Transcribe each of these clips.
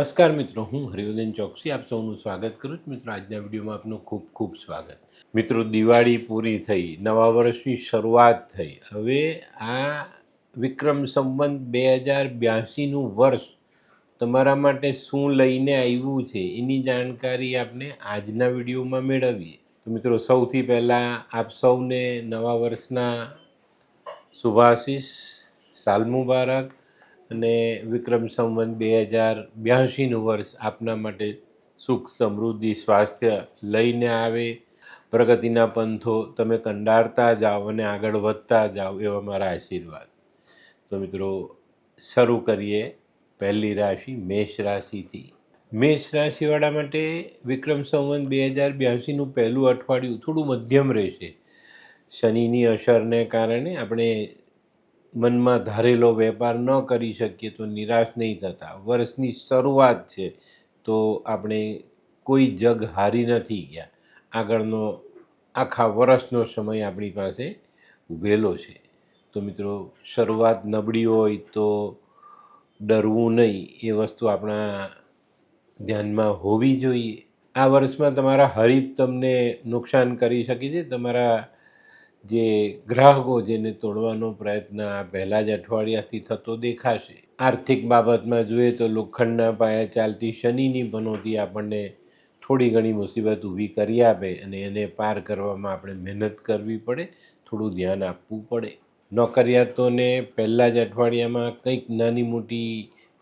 નમસ્કાર મિત્રો, હું હરિવર્ધન ચોકસી આપ સૌનું સ્વાગત કરું છું. મિત્રો, આજના વિડીયોમાં આપનું ખૂબ ખૂબ સ્વાગત. મિત્રો, દિવાળી પૂરી થઈ, નવા વર્ષની શરૂઆત થઈ. હવે આ વિક્રમ સંવત 2082નું વર્ષ તમારા માટે શું લઈને આવ્યું છે એની જાણકારી આપણે આજના વિડીયોમાં મેળવીએ. તો મિત્રો, સૌથી પહેલાં આપ સૌને નવા વર્ષના શુભાશીષ, સાલ મુબારક. અને વિક્રમ સંવત 2082નું વર્ષ આપના માટે સુખ, સમૃદ્ધિ, સ્વાસ્થ્ય લઈને આવે, પ્રગતિના પંથો તમે કંડારતા જાઓ અને આગળ વધતા જાઓ એવા મારા આશીર્વાદ. તો મિત્રો, શરૂ કરીએ પહેલી રાશિ મેષ રાશિથી. મેષ રાશિવાળા માટે વિક્રમ સંવત 2082નું પહેલું અઠવાડિયું થોડું મધ્યમ રહેશે. શનિની અસરને કારણે આપણે મનમાં ધારેલો વેપાર ન કરી શકીએ તો નિરાશ નહીં થતા. વર્ષની શરૂઆત છે તો આપણે કોઈ જગ હારી નથી ગયા. આગળનો આખા વર્ષનો સમય આપણી પાસે ઉભેલો છે. તો મિત્રો, શરૂઆત નબળી હોય તો ડરવું નહીં, એ વસ્તુ આપણા ધ્યાનમાં હોવી જોઈએ. આ વર્ષમાં તમારા હરીફ તમને નુકસાન કરી શકે છે. તમારા જે ગ્રાહકો જેને તોડવાનો પ્રયત્ન આ પહેલાં જ અઠવાડિયાથી થતો દેખાશે. આર્થિક બાબતમાં જોઈએ તો લોખંડના પાયા ચાલતી શનિની પનોતી આપણને થોડી ઘણી મુસીબત ઊભી કરી આપે અને એને પાર કરવામાં આપણે મહેનત કરવી પડે, થોડું ધ્યાન આપવું પડે. નોકરિયાતોને પહેલાં જ અઠવાડિયામાં કંઈક નાની મોટી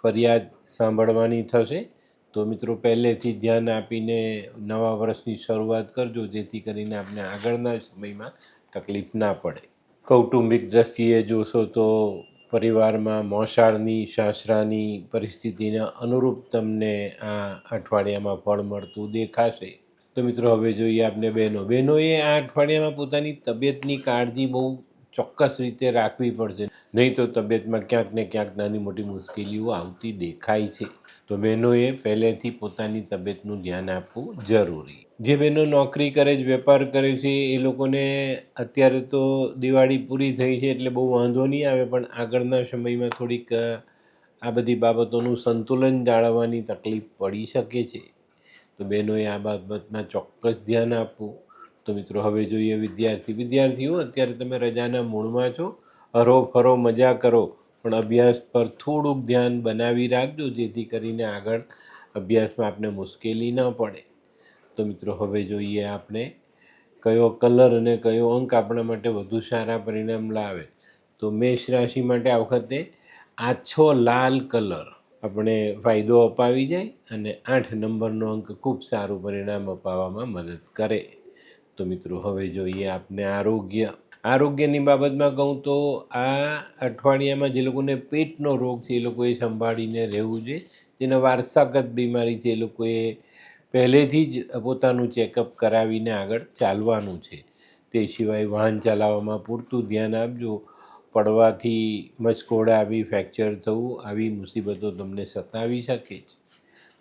ફરિયાદ સાંભળવાની થશે. તો મિત્રો, પહેલેથી ધ્યાન આપીને નવા વર્ષની શરૂઆત કરજો, જેથી કરીને આપણે આગળના સમયમાં તકલીફ ના પડે. કૌટુંબિક દ્રષ્ટિએ જોશો તો પરિવારમાં મોસાળની, સાસરાની પરિસ્થિતિને અનુરૂપ તમને આ અઠવાડિયામાં ફળ મળતું દેખાશે. તો મિત્રો, હવે જોઈએ આપણે બહેનોએ આ અઠવાડિયામાં પોતાની તબિયતની કાળજી બહુ ચોક્કસ રીતે રાખવી પડશે, નહીં તો તબિયતમાં ક્યાંક ને ક્યાંક નાની મોટી મુશ્કેલીઓ આવતી દેખાય છે. તો બહેનોએ પહેલેથી પોતાની તબિયતનું ધ્યાન આપવું જરૂરી. જે બહેનો નોકરી કરે છે, વેપાર કરે છે, એ લોકોને અત્યારે તો દિવાળી પૂરી થઈ છે એટલે બહુ વાંધો નહીં આવે, પણ આગળના સમયમાં થોડીક આ બધી બાબતોનું સંતુલન જાળવવાની તકલીફ પડી શકે છે. તો બહેનોએ આ બાબતમાં ચોક્કસ ધ્યાન આપવું. તો મિત્રો, હવે જોઈએ વિદ્યાર્થીઓ. અત્યારે તમે રજાના મૂડમાં છો, હરો ફરો, મજા કરો, પણ અભ્યાસ પર થોડુંક ધ્યાન બનાવી રાખજો, જેથી કરીને આગળ અભ્યાસમાં આપને મુશ્કેલી ન પડે. તો મિત્રો, હવે જોઈએ આપણે કયો કલર અને કયો અંક આપણા માટે વધુ સારા પરિણામ લાવે. તો મેષ રાશિ માટે આ વખતે આછો લાલ કલર આપણે ફાયદો અપાવી જાય અને 8 નંબરનો અંક ખૂબ સારું પરિણામ અપાવવામાં મદદ કરે. તો મિત્રો, હવે જોઈએ આપણે આરોગ્યની બાબતમાં કહું તો આ અઠવાડિયામાં જે લોકોને પેટનો રોગ છે એ લોકોએ સંભાળીને રહેવું જોઈએ. જેને વારસાગત બીમારી છે એ લોકોએ પહેલેથી જ પોતાનું ચેકઅપ કરાવીને આગળ ચાલવાનું છે. તે સિવાય વાહન ચલાવવામાં પૂરતું ધ્યાન આપજો. પડવાથી મચકોડા આવી, ફ્રેક્ચર થવું આવી મુસીબતો તમને સતાવી શકે છે.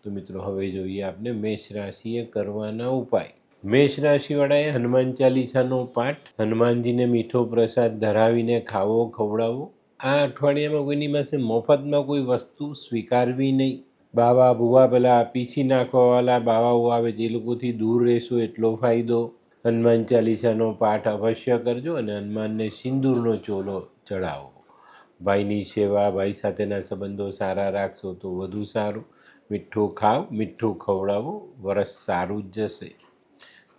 તો મિત્રો, હવે જોઈએ આપણે મેષ રાશિએ કરવાના ઉપાય. મેષ રાશિવાળાએ હનુમાન ચાલીસાનો પાઠ, હનુમાનજીને મીઠો પ્રસાદ ધરાવીને ખવડાવવો. આ અઠવાડિયામાં કોઈની પાસે મફતમાં કોઈ વસ્તુ સ્વીકારવી નહીં. બાવા ભૂવા પેલા પીછી નાખવાવાળા બાવાઓ આવે તે લોકોથી દૂર રહેશો એટલો ફાયદો. હનુમાન ચાલીસાનો પાઠ અવશ્ય કરજો અને હનુમાનને સિંદૂરનો ચોલો ચડાવો. ભાઈની સેવા, ભાઈ સાથેના સંબંધો સારા રાખશો તો વધુ સારું. મીઠું ખાવ, મીઠું ખવડાવો, વરસ સારું જ જશે.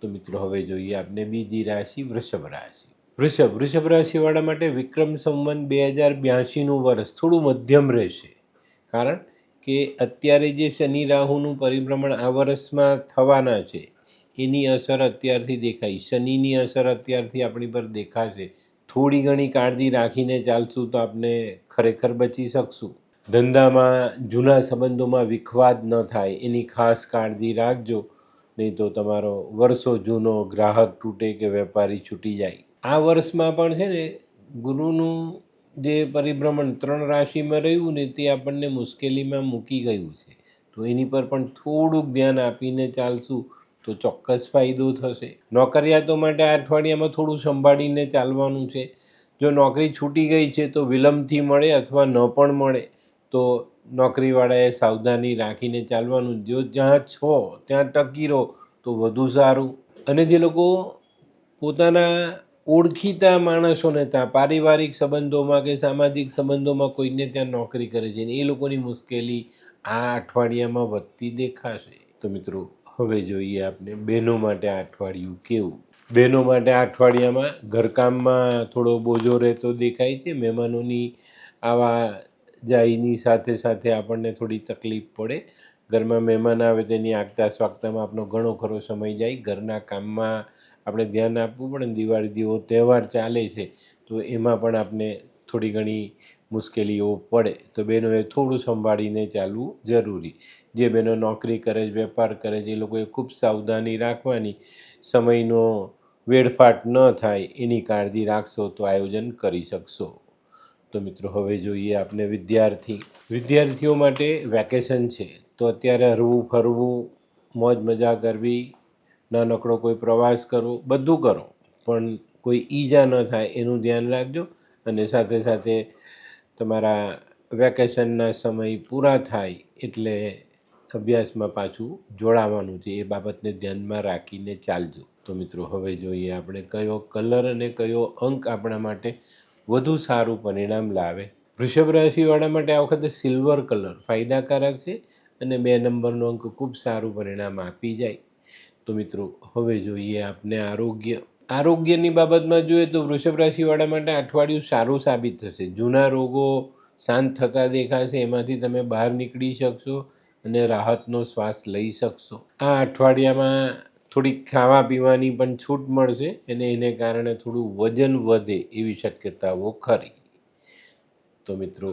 તો મિત્રો, હવે જોઈએ આપણે બીજી રાશિ વૃષભ રાશિ. વૃષભ રાશિવાળા માટે વિક્રમ સંવત 2082નું વર્ષ થોડું મધ્યમ રહેશે. કારણ કે અત્યારે જે શનિ રાહુનું પરિભ્રમણ આ વર્ષમાં થવાના છે એની અસર અત્યારથી દેખાય. શનિની અસર અત્યારથી આપણી પર દેખાશે. થોડી ઘણી કાળજી રાખીને ચાલશું તો આપણે ખરેખર બચી શકશું. ધંધામાં, જૂના સંબંધોમાં વિખવાદ ન થાય એની ખાસ કાળજી રાખજો, નહીં તો તમારો વર્ષો જૂનો ગ્રાહક તૂટે કે વેપારી છૂટી જાય. આ વર્ષમાં પણ છે ને, ગુરુનું જે પરિભ્રમણ 3 રાશિમાં રહ્યું ને તે આપણને મુશ્કેલીમાં મૂકી ગયું છે. તો એની પર પણ થોડુંક ધ્યાન આપીને ચાલશું તો ચોક્કસ ફાયદો થશે. નોકરિયાતો માટે આ અઠવાડિયામાં થોડું સંભાળીને ચાલવાનું છે. જો નોકરી છૂટી ગઈ છે તો વિલંબથી મળે અથવા ન પણ મળે તો નોકરીવાળાએ સાવધાની રાખીને ચાલવાનું. જો જ્યાં છો ત્યાં ટકી રહો તો વધુ સારું. અને જે લોકો પોતાના ઓળખીતા માણસોને ત્યાં પારિવારિક સંબંધોમાં કે સામાજિક સંબંધોમાં કોઈને ત્યાં નોકરી કરે છે ને એ લોકોની મુશ્કેલી આ અઠવાડિયામાં વધતી દેખાશે. તો મિત્રો હવે જોઈએ આપણે બહેનો માટે આ અઠવાડિયું કેવું. બહેનો માટે આ અઠવાડિયામાં ઘરકામમાં થોડો બોજો રહેતો દેખાય છે. મહેમાનોની આવા જાયની સાથે સાથે આપણને થોડી તકલીફ પડે. ઘરમાં મહેમાન આવે તેની આગતા સ્વાગતામાં આપણો ઘણો ખરો સમય જાય. ઘરના કામમાં આપણે ધ્યાન આપવું પડે. દિવાળી જેવો તહેવાર ચાલે છે તો એમાં પણ આપણે થોડી ઘણી મુશ્કેલીઓ પડે. તો બહેનોએ થોડું સંભાળીને ચાલવું જરૂરી. જે બહેનો નોકરી કરે છે, વેપાર કરે છે, એ લોકોએ ખૂબ સાવધાની રાખવાની. સમયનો વેડફાટ ન થાય એની કાળજી રાખશો તો આયોજન કરી શકશો. તો મિત્રો હવે જોઈએ આપણે વિદ્યાર્થીઓ માટે વેકેશન છે તો અત્યારે હરવું ફરવું, મોજ મજા કરવી, નાનકડો કોઈ પ્રવાસ કરવો, બધું કરો પણ કોઈ ઈજા ન થાય એનું ધ્યાન રાખજો. અને સાથે સાથે તમારા વેકેશનના સમય પૂરા થાય એટલે અભ્યાસમાં પાછું જોડાવાનું છે, એ બાબતને ધ્યાનમાં રાખીને ચાલજો. તો મિત્રો હવે જોઈએ આપણે કયો કલર અને કયો અંક આપણા માટે વધુ સારું પરિણામ લાવે. વૃષભ રાશિવાળા માટે આ વખતે સિલ્વર કલર ફાયદાકારક છે અને 2 નંબરનો અંક ખૂબ સારું પરિણામ આપી જાય. તો મિત્રો હવે જોઈએ આપણે આરોગ્યની બાબતમાં જોઈએ તો વૃષભ રાશિવાળા માટે અઠવાડિયું સારું સાબિત થશે. જૂના રોગો શાંત થતા દેખાશે, એમાંથી તમે બહાર નીકળી શકશો અને રાહતનો શ્વાસ લઈ શકશો. આ અઠવાડિયામાં થોડીક ખાવા પીવાની પણ છૂટ મળશે અને એને કારણે થોડું વજન વધે એવી શક્યતાઓ ખરી. તો મિત્રો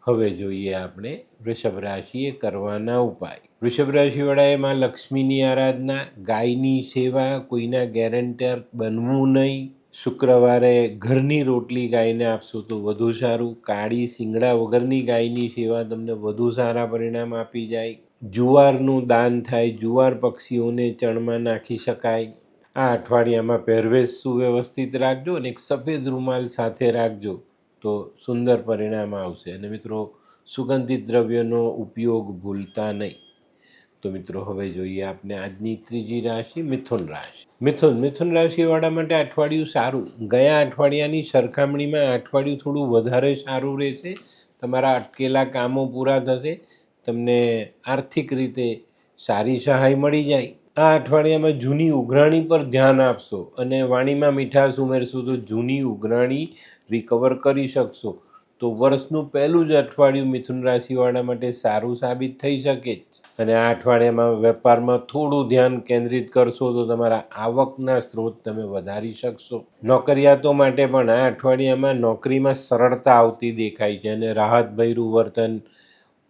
હવે જોઈએ આપણે વૃષભ રાશિએ કરવાના ઉપાય. વૃષભ રાશિવાળાએ માં લક્ષ્મીની આરાધના, ગાયની સેવા, કોઈના ગેરંટર બનવું નહીં. શુક્રવારે ઘરની રોટલી ગાયને આપશો તો વધુ સારું. કાળી શિંગડા વગરની ગાયની સેવા તમને વધુ સારા પરિણામ આપી જાય. જુવારનું દાન થાય, જુવાર પક્ષીઓને ચણમાં નાખી શકાય. આ અઠવાડિયામાં પહેરવેશ સુવ્યવસ્થિત રાખજો અને એક સફેદ રૂમાલ સાથે રાખજો તો સુંદર પરિણામ આવશે. અને મિત્રો સુગંધિત દ્રવ્યનો ઉપયોગ ભૂલતા નહીં. તો મિત્રો હવે જોઈએ આપણે આજની ત્રીજી રાશિ મિથુન રાશિ. મિથુન રાશિવાળા માટે અઠવાડિયું સારું. ગયા અઠવાડિયાની સરખામણીમાં આ અઠવાડિયું થોડું વધારે સારું રહેશે. તમારા અટકેલા કામો પૂરા થશે. તમને આર્થિક રીતે સારી સહાય મળી જાય. આ અઠવાડિયામાં જૂની ઉઘરાણી પર ધ્યાન આપશો અને વાણીમાં મીઠાશ ઉમેરશો તો જૂની ઉઘરાણી રિકવર કરી શકશો. તો વર્ષનું પહેલું જ અઠવાડિયું મિથુન રાશિવાળા માટે સારું સાબિત થઈ શકે જ. અને આ અઠવાડિયામાં વેપારમાં થોડું ધ્યાન કેન્દ્રિત કરશો તો તમારા આવકના સ્ત્રોત તમે વધારી શકશો. નોકરિયાતો માટે પણ આ અઠવાડિયામાં નોકરીમાં સરળતા આવતી દેખાય છે અને રાહતભર્યું વર્તન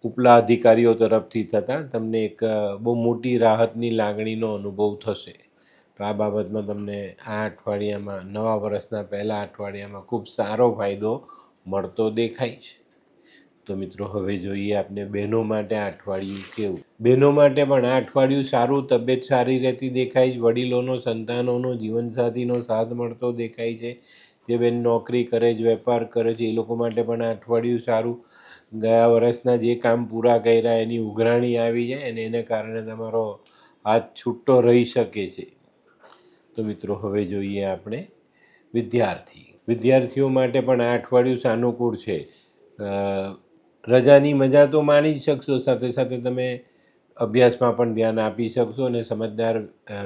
ઉપલા અધિકારીઓ તરફથી થતાં તમને એક બહુ મોટી રાહતની લાગણીનો અનુભવ થશે. તો આ બાબતમાં તમને આ અઠવાડિયામાં નવા વર્ષના પહેલા અઠવાડિયામાં ખૂબ સારો ફાયદો મળતો દેખાય છે. તો મિત્રો હવે જોઈએ આપણે બહેનો માટે આ અઠવાડિયું કેવું. બહેનો માટે પણ આ અઠવાડિયું સારું. તબિયત સારી રહેતી દેખાય છે. વડીલોનો, સંતાનોનો, જીવનસાથીનો સાથ મળતો દેખાય છે. જે બેન નોકરી કરે છે, વેપાર કરે છે, એ લોકો માટે પણ આ અઠવાડિયું સારું. ગયા વર્ષના જે કામ પૂરા કર્યા એની ઉઘરાણી આવી જાય અને એને કારણે તમારો હાથ છૂટો રહી શકે છે. તો મિત્રો હવે જોઈએ આપણે વિદ્યાર્થીઓ માટે પણ આ અઠવાડિયું સાનુકૂળ છે. રજાની મજા તો માણી જ શકશો, સાથે સાથે તમે અભ્યાસમાં પણ ધ્યાન આપી શકશો અને સમજદાર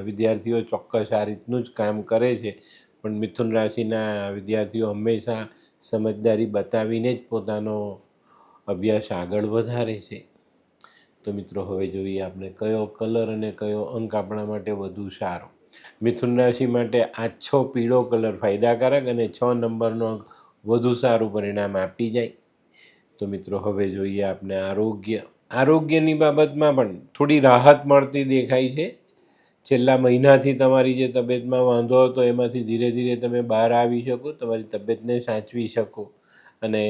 વિદ્યાર્થીઓ ચોક્કસ આ રીતનું જ કામ કરે છે. પણ મિથુન રાશિના વિદ્યાર્થીઓ હંમેશા સમજદારી બતાવીને જ પોતાનો અભ્યાસ આગળ વધારે છે. તો મિત્રો હવે જોઈએ આપણે કયો કલર અને કયો અંક આપણા માટે વધુ સારો. મિથુન રાશિ માટે આછો પીળો કલર ફાયદાકારક અને 6 નંબરનો અંક વધુ સારું પરિણામ આપી જાય. તો મિત્રો હવે જોઈએ આપણે આરોગ્યની બાબતમાં પણ થોડી રાહત મળતી દેખાય છે. છેલ્લા મહિનાથી તમારી જે તબિયતમાં વાંધો હતો એમાંથી ધીરે ધીરે તમે બહાર આવી શકો, તમારી તબિયતને સાચવી શકો અને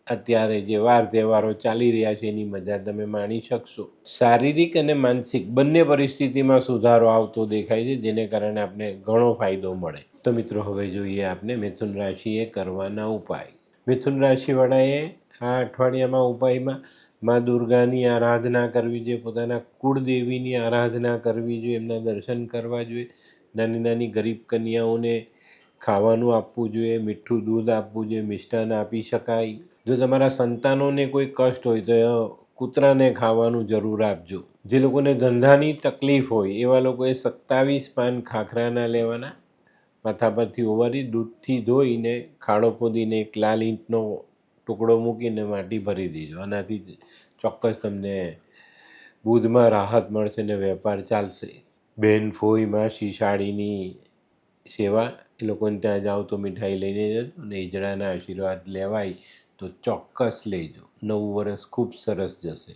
અત્યારે જે વાર તહેવારો ચાલી રહ્યા છે એની મજા તમે માણી શકશો. શારીરિક અને માનસિક બંને પરિસ્થિતિમાં સુધારો આવતો દેખાય છે, જેને કારણે આપણે ઘણો ફાયદો મળે. તો મિત્રો હવે જોઈએ આપણે મિથુન રાશિએ કરવાના ઉપાય. મિથુન રાશિવાળાએ આ અઠવાડિયામાં ઉપાયમાં મા દુર્ગાની આરાધના કરવી જોઈએ, પોતાના કુળદેવીની આરાધના કરવી જોઈએ, એમના દર્શન કરવા જોઈએ, નાની નાની ગરીબ કન્યાઓને ખાવાનું આપવું જોઈએ, મીઠું દૂધ આપવું જોઈએ, મિષ્ટાન આપી શકાય. જો તમારા સંતાનોને કોઈ કષ્ટ હોય તો કૂતરાને ખાવાનું જરૂર આપજો. જે લોકોને ધંધાની તકલીફ હોય એવા લોકોએ 27 પાન ખાખરાના લેવાના, માથા પરથી ઓવારી દૂધથી ધોઈને ખાડો ખોદીને એક લાલ ઈંટનો ટુકડો મૂકીને માટી ભરી દેજો. આનાથી ચોક્કસ તમને બુધમાં રાહત મળશે ને વેપાર ચાલશે. બેન ફોઈ માસી શાળીની સેવા, એ લોકોને ત્યાં જાઓ તો મીઠાઈ લઈને જજો અને ઈજડાના આશીર્વાદ લેવાય તો ચોક્કસ લેજો. નવું વર્ષ ખૂબ સરસ જશે.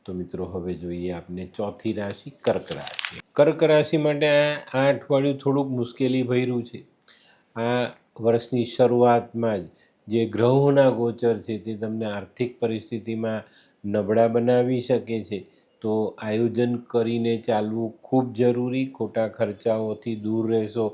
તો મિત્રો હવે જોઈએ આપણે ચોથી રાશિ કર્ક રાશિ. કર્ક રાશિ માટે આ અઠવાડિયું થોડુંક મુશ્કેલી ભર્યું છે. આ વર્ષની શરૂઆતમાં જ જે ગ્રહોના ગોચર છે તે તમને આર્થિક પરિસ્થિતિમાં નબળા બનાવી શકે છે. તો આયોજન કરીને ચાલવું ખૂબ જરૂરી. ખોટા ખર્ચાઓથી દૂર રહેશો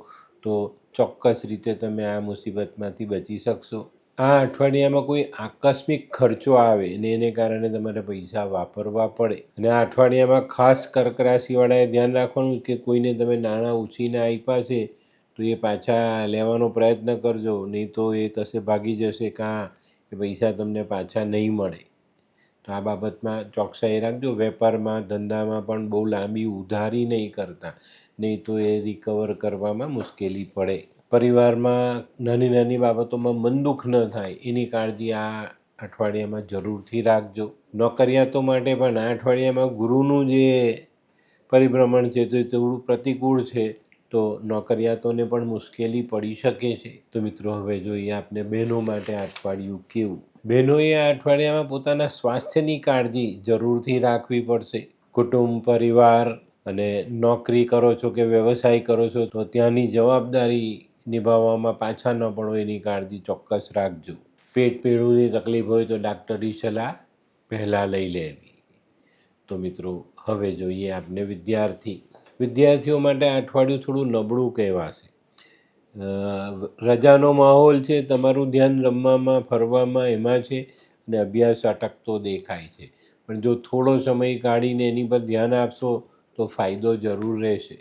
તો ચોક્કસ રીતે તમે આ મુસીબતમાંથી બચી શકશો. આ અઠવાડિયામાં કોઈ આકસ્મિક ખર્ચો આવે ને એને કારણે તમારે પૈસા વાપરવા પડે. અને આ અઠવાડિયામાં ખાસ કર્ક રાશિવાળાએ ધ્યાન રાખવાનું કે કોઈને તમે નાણાં ઉછીને આપ્યા છે તો એ પાછા લેવાનો પ્રયત્ન કરજો, નહીં તો એ કશે ભાગી જશે કાં એ પૈસા તમને પાછા નહીં મળે. તો આ બાબતમાં ચોકસાઈ રાખજો. વેપારમાં ધંધામાં પણ બહુ લાંબી ઉધારી નહીં કરતા, નહીં તો એ રિકવર કરવામાં મુશ્કેલી પડે. પરિવારમાં નાની નાની બાબતોમાં મન દુઃખ ન થાય એની કાળજી આ અઠવાડિયામાં જરૂરથી રાખજો. નોકરિયાતો માટે પણ આ અઠવાડિયામાં ગુરુનું જે પરિભ્રમણ છે તે થોડું પ્રતિકૂળ છે, તો નોકરિયાતોને પણ મુશ્કેલી પડી શકે છે. તો મિત્રો હવે જોઈએ આપણે બહેનો માટે આ અઠવાડિયું કેવું. બહેનોએ આ અઠવાડિયામાં પોતાના સ્વાસ્થ્યની કાળજી જરૂરથી રાખવી પડશે. કુટુંબ, પરિવાર અને નોકરી કરો છો કે વ્યવસાય કરો છો તો ત્યાંની જવાબદારી નિભાવવામાં પાછા ન પડો એની કાળજી ચોક્કસ રાખજો. પેટ પીળુંની તકલીફ હોય તો ડાક્ટરી સલાહ પહેલાં લઈ લેવી. તો મિત્રો હવે જોઈએ આપણે વિદ્યાર્થીઓ માટે આ અઠવાડિયું થોડું નબળું કહેવાશે. રજાનો માહોલ છે, તમારું ધ્યાન રમવામાં ફરવામાં એમાં છે અને અભ્યાસ અટકતો દેખાય છે. પણ જો થોડો સમય કાઢીને એની પર ધ્યાન આપશો તો ફાયદો જરૂર રહેશે.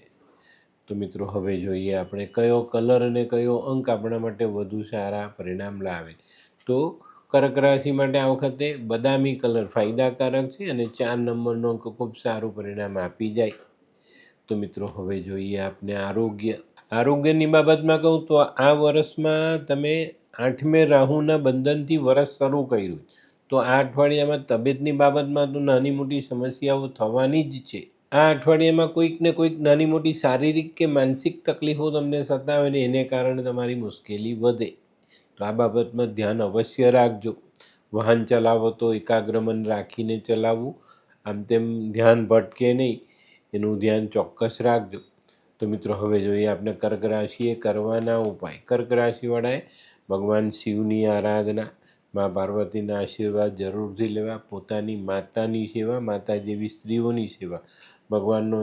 તો મિત્રો હવે જોઈએ આપણે કયો કલર અને કયો અંક આપણા માટે વધુ સારા પરિણામ લાવે. તો કર્ક રાશિ માટે આ વખતે બદામી કલર ફાયદાકારક છે અને 4 નંબરનો અંક ખૂબ સારું પરિણામ આપી જાય. તો મિત્રો હવે જોઈએ આપણે આરોગ્યની બાબતમાં કહું તો આ વર્ષમાં તમે 8મે રાહુના બંધનથી વર્ષ શરૂ કર્યું, તો આ અઠવાડિયામાં તબિયતની બાબતમાં તો નાની મોટી સમસ્યાઓ થવાની જ છે. આ અઠવાડિયામાં કોઈક ને કોઈક નાની મોટી શારીરિક કે માનસિક તકલીફો તમને સતાવે ને એને કારણે તમારી મુશ્કેલી વધે. તો આ બાબતમાં ધ્યાન અવશ્ય રાખજો. વાહન ચલાવો તો એકાગ્રમન રાખીને ચલાવવું, આમ તેમ ધ્યાન ભટકે નહીં એનું ધ્યાન ચોક્કસ રાખજો. તો મિત્રો હવે જોઈએ આપણે કર્ક રાશિએ કરવાના ઉપાય. કર્ક રાશિવાળાએ ભગવાન શિવની આરાધના, મા પાર્વતીના આશીર્વાદ જરૂરથી લેવા, પોતાની માતાની સેવા, માતા જેવી સ્ત્રીઓની સેવા, ભગવાનનો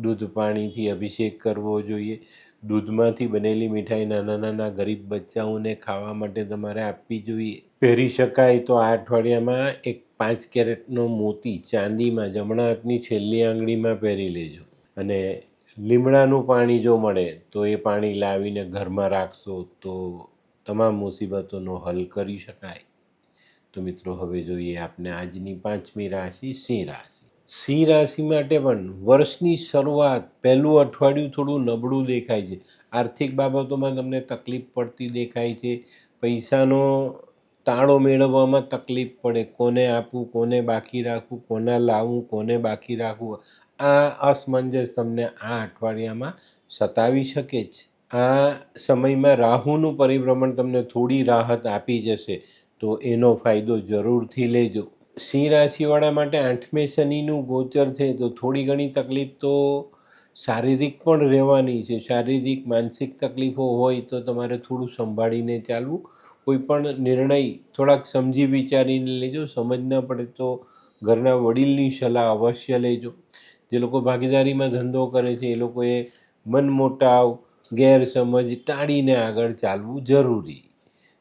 દૂધ પાણીથી અભિષેક કરવો જોઈએ. દૂધમાંથી બનેલી મીઠાઈ નાના નાના ગરીબ બચ્ચાઓને ખાવા માટે તમારે આપવી જોઈએ. પહેરી શકાય તો આ અઠવાડિયામાં એક 5 કેરેટનો મોતી ચાંદીમાં જમણા હાથની છેલ્લી આંગળીમાં પહેરી લેજો. અને લીમડાનું પાણી જો મળે તો એ પાણી લાવીને ઘરમાં રાખશો તો તમામ મુસીબતોનો હલ કરી શકાય. તો મિત્રો હવે જોઈએ આપણે આજની 5મી રાશિ સિંહ રાશિ. સિંહ રાશિ માટે પણ વર્ષની શરૂઆત પહેલું અઠવાડિયું થોડું નબળું દેખાય છે. આર્થિક બાબતોમાં તમને તકલીફ પડતી દેખાય છે. પૈસાનો તાળો મેળવવામાં તકલીફ પડે, કોને આપવું, કોને બાકી રાખવું, કોના લાવવું, કોને બાકી રાખવું, આ અસમંજસ તમને આ અઠવાડિયામાં સતાવી શકે છે. આ સમયમાં રાહુનું પરિભ્રમણ તમને થોડી રાહત આપી જશે, તો એનો ફાયદો જરૂરથી લેજો. સિંહ રાશિવાળા માટે 8મે શનિનું ગોચર છે, તો થોડી ઘણી તકલીફ તો શારીરિક પણ રહેવાની છે. શારીરિક માનસિક તકલીફો હોય તો તમારે થોડું સંભાળીને ચાલવું. કોઈ પણ નિર્ણય થોડાક સમજી વિચારીને લેજો. સમજ ન પડે તો ઘરના વડીલની સલાહ અવશ્ય લેજો. જે લોકો ભાગીદારીમાં ધંધો કરે છે એ લોકોએ મનમોટાવ, ગેરસમજ ટાળીને આગળ ચાલવું જરૂરી.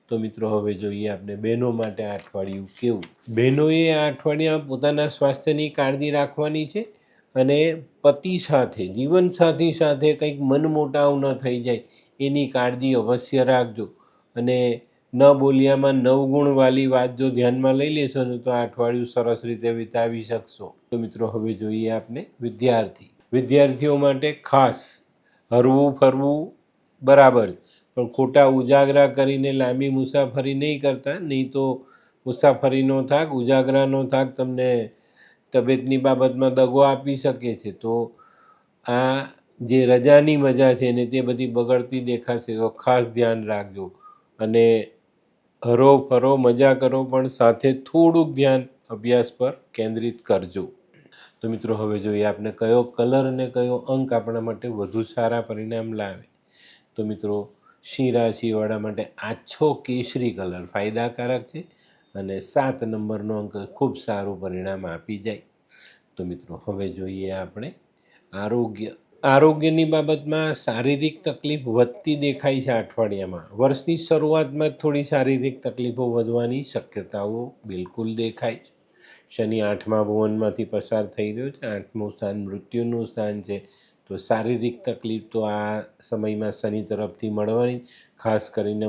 તો મિત્રો હવે જોઈએ આપણે બહેનો માટે આ અઠવાડિયું કેવું. બહેનોએ આ અઠવાડિયામાં પોતાના સ્વાસ્થ્યની કાળજી રાખવાની છે અને પતિ સાથે જીવનસાથી સાથે કંઈક મનમોટાવ ન થઈ જાય એની કાળજી અવશ્ય રાખજો. અને ન બોલ્યામાં નવગુણવાળી વાત જો ધ્યાનમાં લઈ લેશો ને તો આ અઠવાડિયું સરસ રીતે વિતાવી શકશો. તો મિત્રો હવે જોઈએ આપણે વિદ્યાર્થીઓ માટે ખાસ હરવું ફરવું બરાબર, પણ ખોટા ઉજાગરા કરીને લાંબી મુસાફરી નહીં કરતા, નહીં તો મુસાફરીનો થાક ઉજાગરાનો થાક તમને તબિયતની બાબતમાં દગો આપી શકે છે. તો આ જે રજાની મજા છે ને તે બધી બગડતી દેખાશે, તો ખાસ ધ્યાન રાખજો. અને હરો ફરો મજા કરો, પણ સાથે થોડુંક ધ્યાન અભ્યાસ પર કેન્દ્રિત કરજો. તો મિત્રો હવે જોઈએ આપણે કયો કલર અને કયો અંક આપણા માટે વધુ સારા પરિણામ લાવે. તો મિત્રો સિંહ રાશિવાળા માટે આછો કેસરી કલર ફાયદાકારક છે અને 7 નંબરનો અંક ખૂબ સારું પરિણામ આપી જાય. તો મિત્રો હવે જોઈએ આપણે આરોગ્યની બાબતમાં શારીરિક તકલીફ વધતી દેખાય છે અઠવાડિયામાં. વર્ષની શરૂઆતમાં જ થોડી શારીરિક તકલીફો વધવાની શક્યતાઓ બિલકુલ દેખાય છે. શનિ 8મા ભુવનમાંથી પસાર થઈ રહ્યો છે. 8મું સ્થાન મૃત્યુનું સ્થાન છે, તો શારીરિક તકલીફ તો આ સમયમાં શનિ તરફથી મળવાની. ખાસ કરીને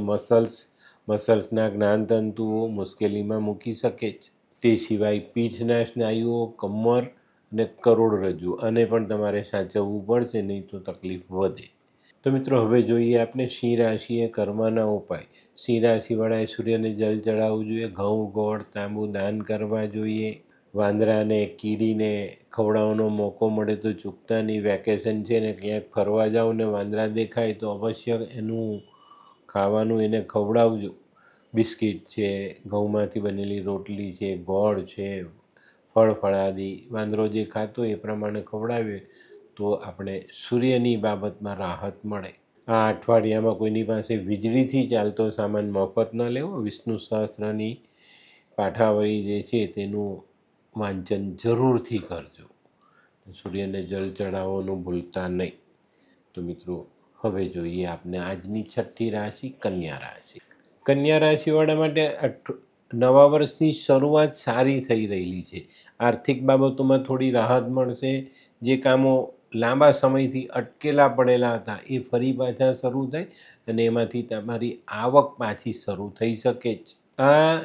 મસલ્સના જ્ઞાનતંતુઓ મુશ્કેલીમાં મૂકી શકે છે. તે સિવાય પીઠના સ્નાયુઓ, કમર અને કરોડરજ્જુ આને પણ તમારે સાચવવું પડશે, નહીં તો તકલીફ વધે. તો મિત્રો હવે જોઈએ આપણે સિંહ રાશિએ કરવાના ઉપાય. સિંહ રાશિવાળાએ સૂર્યને જલ ચડાવવું જોઈએ, ઘઉં ગોળ તાંબુ દાન કરવા જોઈએ. વાંદરાને કીડીને ખવડાવવાનો મોકો મળે તો ચૂકતા નહીં. વેકેશન છે ને ક્યાંક ફરવા જાઓ ને વાંદરા દેખાય તો અવશ્ય એનું ખાવાનું એને ખવડાવજો. બિસ્કિટ છે, ઘઉંમાંથી બનેલી રોટલી છે, ગોળ છે, ફળાદી વાંદરો જે ખાતો એ પ્રમાણે ખવડાવીએ તો આપણે સૂર્યની બાબતમાં રાહત મળે. આ અઠવાડિયામાં કોઈની પાસે વીજળીથી ચાલતો સામાન મફત ન લેવો. વિષ્ણુ સહસ્ત્રની પાઠાવળી જે છે તેનું વાંચન જરૂરથી કરજો. સૂર્યને જલ ચડાવવાનું ભૂલતા નહીં. તો મિત્રો હવે જોઈએ આપણે આજની છઠ્ઠી રાશિ કન્યા રાશિ. કન્યા રાશિવાળા માટે નવા વર્ષની શરૂઆત સારી થઈ રહેલી છે. આર્થિક બાબતોમાં થોડી રાહત મળશે. જે કામો લાંબા સમયથી અટકેલા પડેલા હતા એ ફરી પાછા શરૂ થાય અને એમાંથી તમારી આવક પાછી શરૂ થઈ શકે છે. આ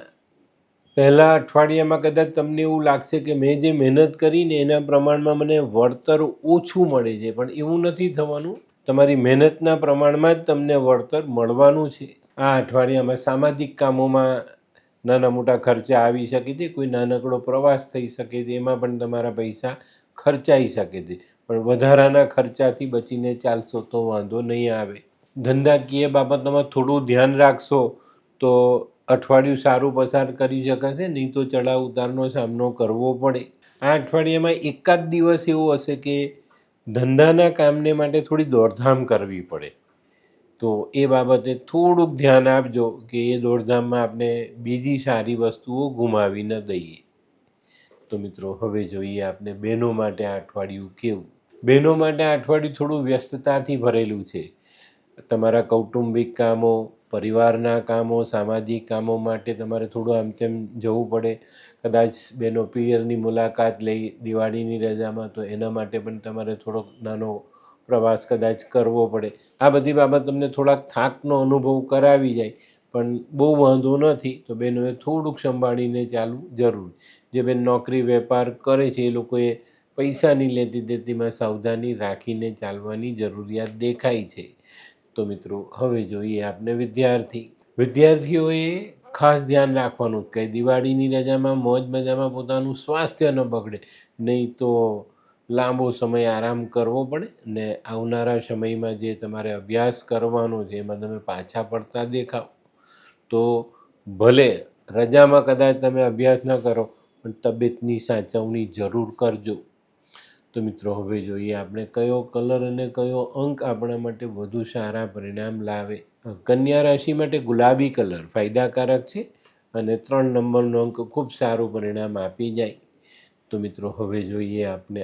પહેલા અઠવાડિયામાં કદાચ તમને એવું લાગશે કે મેં જે મહેનત કરીને એના પ્રમાણમાં મને વળતર ઓછું મળે છે, પણ એવું નથી થવાનું. તમારી મહેનતના પ્રમાણમાં જ તમને વળતર મળવાનું છે. આ અઠવાડિયામાં સામાજિક કામોમાં નાના મોટા ખર્ચા આવી શકે છે. કોઈ નાનકડો પ્રવાસ થઈ શકે છે, એમાં પણ તમારા પૈસા ખર્ચાઈ શકે છે, પણ વધારાના ખર્ચાથી બચીને ચાલશો તો વાંધો નહીં આવે. ધંધાકીય બાબતોમાં થોડું ધ્યાન રાખશો તો અઠવાડિયું સારું પસાર કરી શકાશે, નહીં તો ચડાવ ઉતારનો સામનો કરવો પડે. આ અઠવાડિયામાં એકાદ દિવસ એવો હશે કે ધંધાના કામને માટે થોડી દોડધામ કરવી પડે, તો એ બાબતે થોડુંક ધ્યાન આપજો કે એ દોડધામમાં આપણે બીજી સારી વસ્તુઓ ગુમાવી ન દઈએ. તો મિત્રો હવે જોઈએ આપણે બહેનો માટે આ અઠવાડિયું કેવું. બહેનો માટે આ અઠવાડિયું થોડું વ્યસ્તતાથી ભરેલું છે. તમારા કૌટુંબિક કામો, પરિવારના કામો, સામાજિક કામો માટે તમારે થોડું આમ તેમ જવું પડે. કદાચ બહેનો પિયરની મુલાકાત લઈ દિવાળીની રજામાં, તો એના માટે પણ તમારે થોડોક નાનો પ્રવાસ કદાચ કરવો પડે. આ બધી બાબત તમને થોડાક થાકનો અનુભવ કરાવી જાય, પણ બહુ વાંધો નથી. તો બહેનોએ થોડુંક સંભાળીને ચાલવું જરૂર. જે બેન નોકરી વેપાર કરે છે એ લોકોએ પૈસાની લેતી દેતીમાં સાવધાની રાખીને ચાલવાની જરૂરિયાત દેખાય છે. તો મિત્રો હવે જોઈએ આપણે વિદ્યાર્થીઓએ ખાસ ધ્યાન રાખવાનું કે દિવાળીની રજામાં મોજ મજામાં પોતાનું સ્વાસ્થ્ય ન બગડે, નહીં તો લાંબો સમય આરામ કરવો પડે ને આવનારા સમયમાં જે તમારે અભ્યાસ કરવાનો છે એમાં તમે પાછા પડતા દેખાવ. તો ભલે રજામાં કદાચ તમે અભ્યાસ ન કરો, પણ તબિયતની સાચવણી જરૂર કરજો. તો મિત્રો હવે જોઈએ આપણે કયો કલર અને કયો અંક આપણા માટે વધુ સારા પરિણામ લાવે. કન્યા રાશિ માટે ગુલાબી કલર ફાયદાકારક છે અને 3 નંબરનો અંક ખૂબ સારું પરિણામ આપી જાય. તો તો મિત્રો હવે જોઈએ આપણે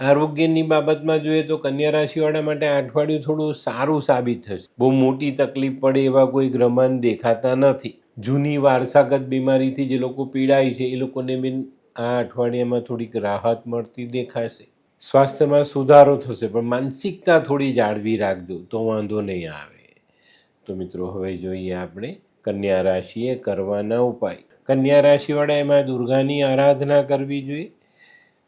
આરોગ્યની બાબતમાં જોઈએ તો કન્યા રાશિવાળા માટે આ અઠવાડિયું થોડું સારું સાબિત થશે. બહુ મોટી તકલીફ પડે એવા કોઈ ગ્રહમાન દેખાતા નથી. જૂની વારસાગત બીમારીથી જે લોકો પીડાય છે એ લોકોને બી આ અઠવાડિયામાં થોડીક રાહત મળતી દેખાશે. સ્વાસ્થ્યમાં સુધારો થશે, પણ માનસિકતા થોડી જાળવી રાખજો તો વાંધો નહીં આવે. તો મિત્રો હવે જોઈએ આપણે કન્યા રાશિએ કરવાના ઉપાય. કન્યા રાશિવાળા એમાં દુર્ગાની આરાધના કરવી જોઈએ.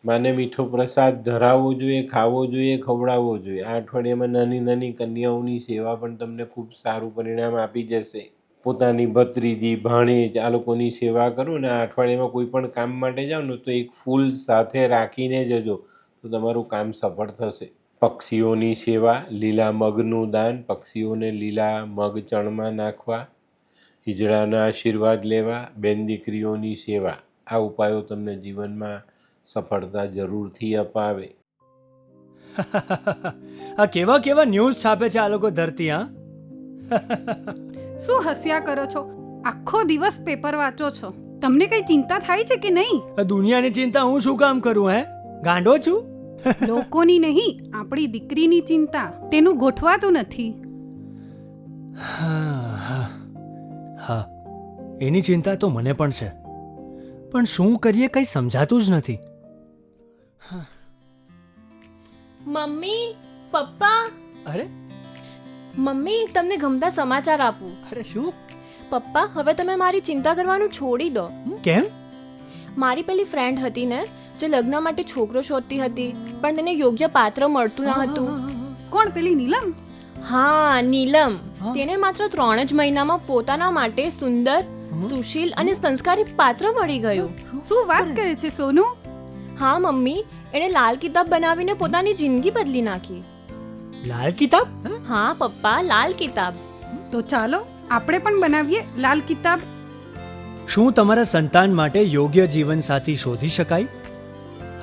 માને મીઠો પ્રસાદ ધરાવવો જોઈએ, ખાવો જોઈએ, ખવડાવવો જોઈએ. આ અઠવાડિયામાં નાની નાની કન્યાઓની સેવા પણ તમને ખૂબ સારું પરિણામ આપી જશે. પોતાની ભત્રીજી, ભાણેજ આ લોકોની સેવા કરો ને આ અઠવાડિયામાં કોઈ પણ કામ માટે જાઓ ને તો એક ફૂલ સાથે રાખીને જજો તો તમારું કામ સફળ થશે. પક્ષીઓની સેવા, લીલા મગનું દાન, પક્ષીઓને લીલા મગ ચણમાં નાખવા, હિજડાના આશીર્વાદ લેવા, બેન દીકરીઓની સેવા, આ ઉપાયો તમને જીવનમાં સફળતા જરૂરથી અપાવે. આ કેવા કેવા ન્યૂઝ છાપે છે આ લોકો ધરતી. હા શું હસ્યા કરો છો? આખો દિવસ પેપર વાંચો છો, તમને કઈ ચિંતા થાય છે કે નહીં? આ દુનિયાની ચિંતા હું શું કામ કરું? ગાંડો છું? લોકોની નહીં, આપણી દીકરીની ચિંતા. તેનું ગોઠવાતું નથી. હા, એની ચિંતા તો મને પણ છે, પણ શું કરીએ કંઈ સમજાતું જ નથી. મમ્મી, પપ્પા. અરે મમ્મી, તમને ગમતા સમાચાર આપું. અરે શું? પપ્પા, હવે તમે મારી ચિંતા કરવાનું છોડી દો. કેમ? મારી પેલી ફ્રેન્ડ હતી ને, જે લગ્ન માટે છોકરો શોધતી હતી, પણ તેને યોગ્ય પાત્ર મળતું ન હતું. કોણ, પેલી નીલમ? હા, નીલમ. તેને માત્ર 3 જ મહિનામાં પોતાના માટે સુંદર, સુશીલ અને સંસ્કારી પાત્ર મળી ગયું. શું વાત કરે છે સોનુ? હા મમ્મી, એણે લાલ કિતાબ બનાવીને પોતાની જિંદગી બદલી નાખી. લાલ કિતાબ? હા પપ્પા, લાલ કિતાબ. તો ચાલો આપણે પણ બનાવીએ લાલ કિતાબ. શું તમારા સંતાન માટે યોગ્ય જીવનસાથી શોધી શકાય?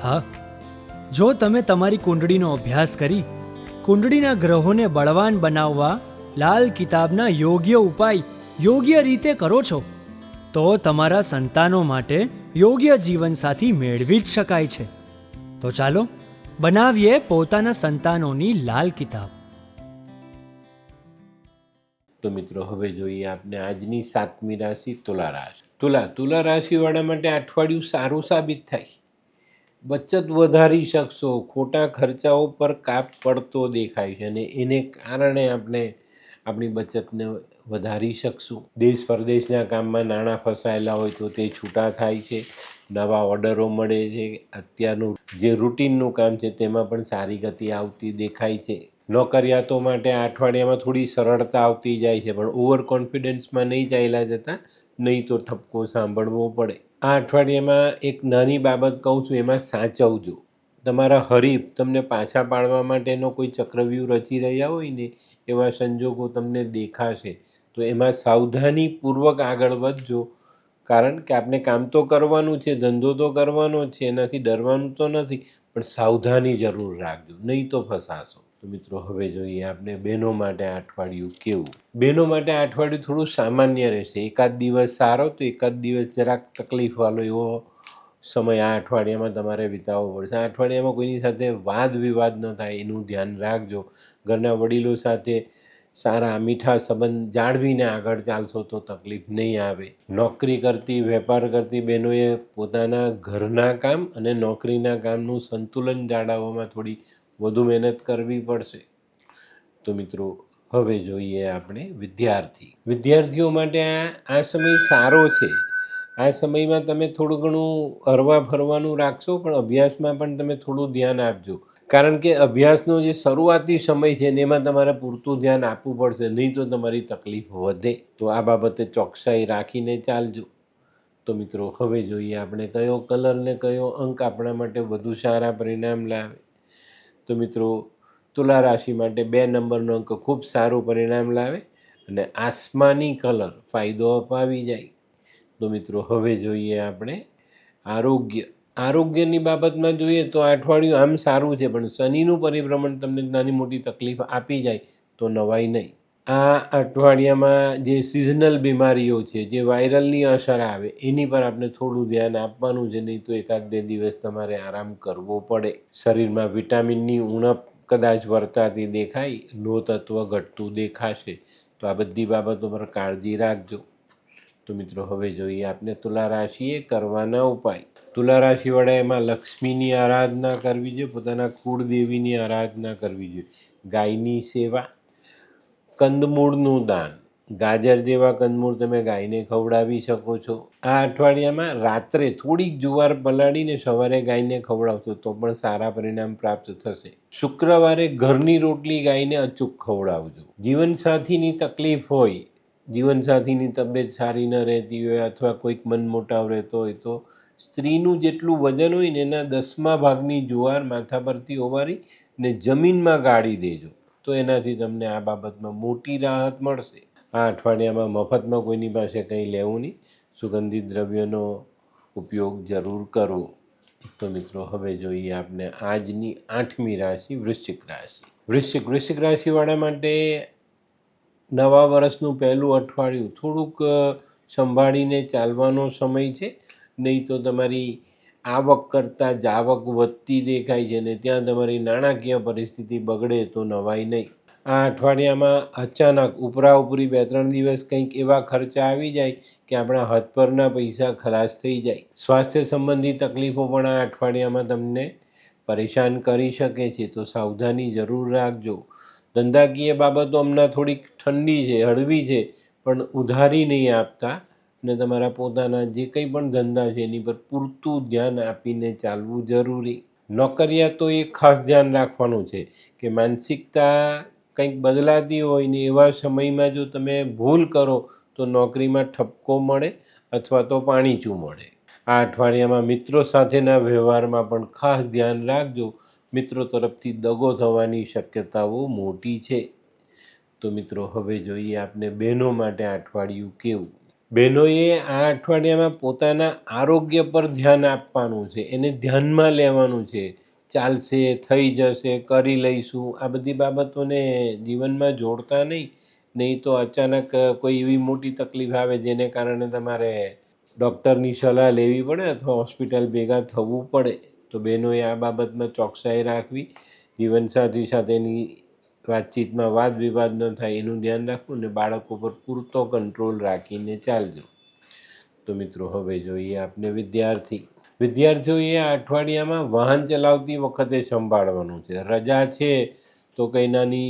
હા, જો તમે તમારી કુંડળીનો અભ્યાસ કરી કુંડળીના ગ્રહોને બળવાન બનાવવા લાલ કિતાબના યોગ્ય ઉપાય યોગ્ય રીતે કરો છો તો તમારા સંતાનો માટે યોગ્ય જીવનસાથી મેળવી જ શકાય છે. તો ચાલો બનાવીએ પોતાના સંતાનોની લાલ કિતાબ. તો મિત્રો હવે જોઈએ આપણે આજની 7મી રાશિ તુલા રાશિ. તુલા રાશિવાળા માટે અઠવાડિયું સારું સાબિત થાય. બચત વધારી શકશો, ખોટા ખર્ચાઓ પર કાપ પડતો દેખાય છે અને એને કારણે આપણે આપણી બચતને વધારી શકશું. દેશ પરદેશના કામમાં નાણાં ફસાયેલા હોય તો તે છૂટા થાય છે, નવા ઓર્ડરો મળે છે. અત્યારનું જે રૂટીનનું કામ છે તેમાં પણ સારી ગતિ આવતી દેખાય છે. નોકરિયાતો માટે આ અઠવાડિયામાં થોડી સરળતા આવતી જાય છે, પણ ઓવર કોન્ફિડન્સમાં નહીં ચાલ્યા જતા, નહીં તો ઠપકો સાંભળવો પડે. આ અઠવાડિયામાં એક નાની બાબત કહું છું, એમાં સાચવજો. તમારા હરીફ તમને પાછા પાડવા માટેનો કોઈ ચક્રવ્યૂહ રચી રહ્યા હોય ને એવા સંજોગો તમને દેખાશે, તો એમાં સાવધાનીપૂર્વક આગળ વધજો. કારણ કે આપણે કામ તો કરવાનું છે, ધંધો તો કરવાનો જ છે, એનાથી ડરવાનું તો નથી, પણ સાવધાની જરૂર રાખજો, નહીં તો ફસાશો. તો મિત્રો હવે જોઈએ આપણે બહેનો માટે આ અઠવાડિયું કેવું. બહેનો માટે આ અઠવાડિયું થોડું સામાન્ય રહેશે. એકાદ દિવસ સારો તો એકાદ દિવસ જરાક તકલીફવાળો એવો સમય આ અઠવાડિયામાં તમારે વિતાવવો પડશે. આ અઠવાડિયામાં કોઈની સાથે વાદ વિવાદ ન થાય એનું ધ્યાન રાખજો. ઘરના વડીલો સાથે સારા મીઠા સંબંધ જાળવીને આગળ ચાલશો તો તકલીફ નહીં આવે. નોકરી કરતી, વેપાર કરતી બહેનોએ પોતાના ઘરના કામ અને નોકરીના કામનું સંતુલન જાળવવામાં થોડી વધુ મહેનત કરવી પડશે. તો મિત્રો હવે જોઈએ આપણે વિદ્યાર્થીઓ માટે આ સમય સારો છે. આ સમયમાં તમે થોડું ઘણું હરવા ફરવાનું રાખશો, પણ અભ્યાસમાં પણ તમે થોડું ધ્યાન આપજો. કારણ કે અભ્યાસનો જે શરૂઆતી સમય છે એમાં તમારે પૂરતું ધ્યાન આપવું પડશે, નહીં તો તમારી તકલીફ વધે. તો આ બાબતે ચોકસાઈ રાખીને ચાલજો. તો મિત્રો હવે જોઈએ આપણે કયો કલર ને કયો અંક આપણા માટે વધુ સારા પરિણામ લાવે. તો મિત્રો તુલા રાશિ માટે 2 નંબરનો અંક ખૂબ સારું પરિણામ લાવે અને આસમાની કલર ફાયદો અપાવી જાય. તો મિત્રો હવે જોઈએ આપણે આરોગ્યની બાબતમાં જોઈએ તો આ અઠવાડિયું આમ સારું છે, પણ શનિનું પરિભ્રમણ તમને નાની મોટી તકલીફ આપી જાય તો નવાઈ નહીં. આ અઠવાડિયામાં જે સિઝનલ બીમારીઓ છે, જે વાયરલની અસર આવે એની પર આપણે થોડું ધ્યાન આપવાનું છે, નહીં તો 1-2 દિવસ તમારે આરામ કરવો પડે. શરીરમાં વિટામિનની ઉણપ કદાચ વર્તાતી દેખાય, લોહ તત્વ ઘટતું દેખાશે, તો આ બધી બાબતો પર કાળજી રાખજો. તો મિત્રો હવે જોઈએ આપણે તુલા રાશિએ કરવાના ઉપાય. તુલા રાશિવાળા એમાં લક્ષ્મીની આરાધના કરવી જોઈએ, પોતાના કુળદેવીની આરાધના કરવી જોઈએ, ગાયની સેવા, કંદમૂળનું દાન. ગાજર જેવા કંદમૂળ તમે ગાયને ખવડાવી શકો છો. આ અઠવાડિયામાં રાત્રે થોડીક જુવાર પલાળીને સવારે ગાયને ખવડાવશો તો પણ સારા પરિણામ પ્રાપ્ત થશે. શુક્રવારે ઘરની રોટલી ગાયને અચૂક ખવડાવજો. જીવનસાથીની તકલીફ હોય, જીવનસાથીની તબિયત સારી ન રહેતી હોય અથવા કોઈક મનમોટાવ રહેતો હોય તો સ્ત્રીનું જેટલું વજન હોય ને એના 10મા ભાગની જુવાર માથા પરથી ઓવારી ને જમીનમાં ગાળી દેજો, તો એનાથી તમને આ બાબતમાં મોટી રાહત મળશે. આ અઠવાડિયામાં મફતમાં કોઈની પાસે કંઈ લેવું નહીં, સુગંધિત દ્રવ્યોનો ઉપયોગ જરૂર કરવો. તો મિત્રો હવે જોઈએ આપણે આજની 8મી રાશિ વૃશ્ચિક રાશિ. વૃશ્ચિક રાશિવાળા માટે નવા વર્ષનું પહેલું અઠવાડિયું થોડુંક સંભાળીને ચાલવાનો સમય છે, નહીં તો તમારી આવક કરતાં જાવક વધતી દેખાય છે ને ત્યાં તમારી નાણાકીય પરિસ્થિતિ બગડે તો નવાઈ નહીં. આ અઠવાડિયામાં અચાનક ઉપરાઉપરી 2-3 દિવસ કંઈક એવા ખર્ચા આવી જાય કે આપણા હાથ પરના પૈસા ખલાસ થઈ જાય. સ્વાસ્થ્ય સંબંધી તકલીફો પણ આ અઠવાડિયામાં તમને પરેશાન કરી શકે છે, તો સાવધાની જરૂર રાખજો. ધંધાકીય બાબતો હમણાં થોડીક ઠંડી છે, હળવી છે, પણ ઉધારી નહીં આપતા ને તમારા પોતાના જે કંઈ પણ ધંધા છે એની પર પૂરતું ધ્યાન આપીને ચાલવું જરૂરી. નોકરિયાતોએ ખાસ ધ્યાન રાખવાનું છે કે માનસિકતા કંઈક બદલાતી હોય ને એવા સમયમાં જો તમે ભૂલ કરો તો નોકરીમાં ઠપકો મળે અથવા તો પાણીચું મળે. આ અઠવાડિયામાં મિત્રો સાથેના વ્યવહારમાં પણ ખાસ ધ્યાન રાખજો, મિત્રો તરફથી દગો થવાની શક્યતાઓ મોટી છે. તો મિત્રો હવે જોઈએ આપણે બહેનો માટે આ અઠવાડિયું કેવું. બહેનોએ આ અઠવાડિયામાં પોતાના આરોગ્ય પર ધ્યાન આપવાનું છે, એને ધ્યાનમાં લેવાનું છે. ચાલશે, થઈ જશે, કરી લઈશું, આ બધી બાબતોને જીવનમાં જોડતા નહીં તો અચાનક કોઈ એવી મોટી તકલીફ આવે જેને કારણે તમારે ડૉક્ટરની સલાહ લેવી પડે અથવા હોસ્પિટલ ભેગા થવું પડે. તો બહેનોએ આ બાબતમાં ચોકસાઈ રાખવી, જીવનસાથી સાથેની વાતચીતમાં વાદ વિવાદ ન થાય એનું ધ્યાન રાખવું અને બાળકો પર પૂરતો કંટ્રોલ રાખીને ચાલજો. તો મિત્રો હવે જોઈએ આપણે વિદ્યાર્થીઓએ આ અઠવાડિયામાં વાહન ચલાવતી વખતે સંભાળવાનું છે. રજા છે તો કંઈ નાની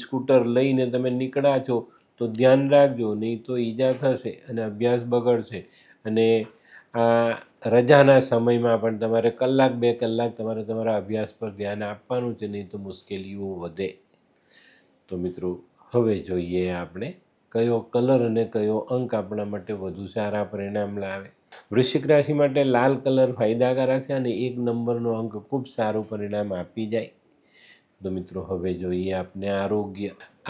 સ્કૂટર લઈને તમે નીકળ્યા છો તો ધ્યાન રાખજો, નહીં તો ઈજા થશે અને અભ્યાસ બગડશે. અને આ રજાના સમયમાં પણ તમારે 1-2 કલાક તમારે તમારા અભ્યાસ પર ધ્યાન આપવાનું છે, નહીં તો મુશ્કેલીઓ વધે. તો મિત્રો હવે જોઈએ આપણે કયો કલર અને કયો અંક આપણા માટે વધુ સારા પરિણામ લાવે. વૃશ્ચિક રાશિ માટે લાલ કલર ફાયદાકારક છે અને 1 નંબરનો અંક ખૂબ સારું પરિણામ આપી જાય. તો મિત્રો હવે જોઈએ આપણે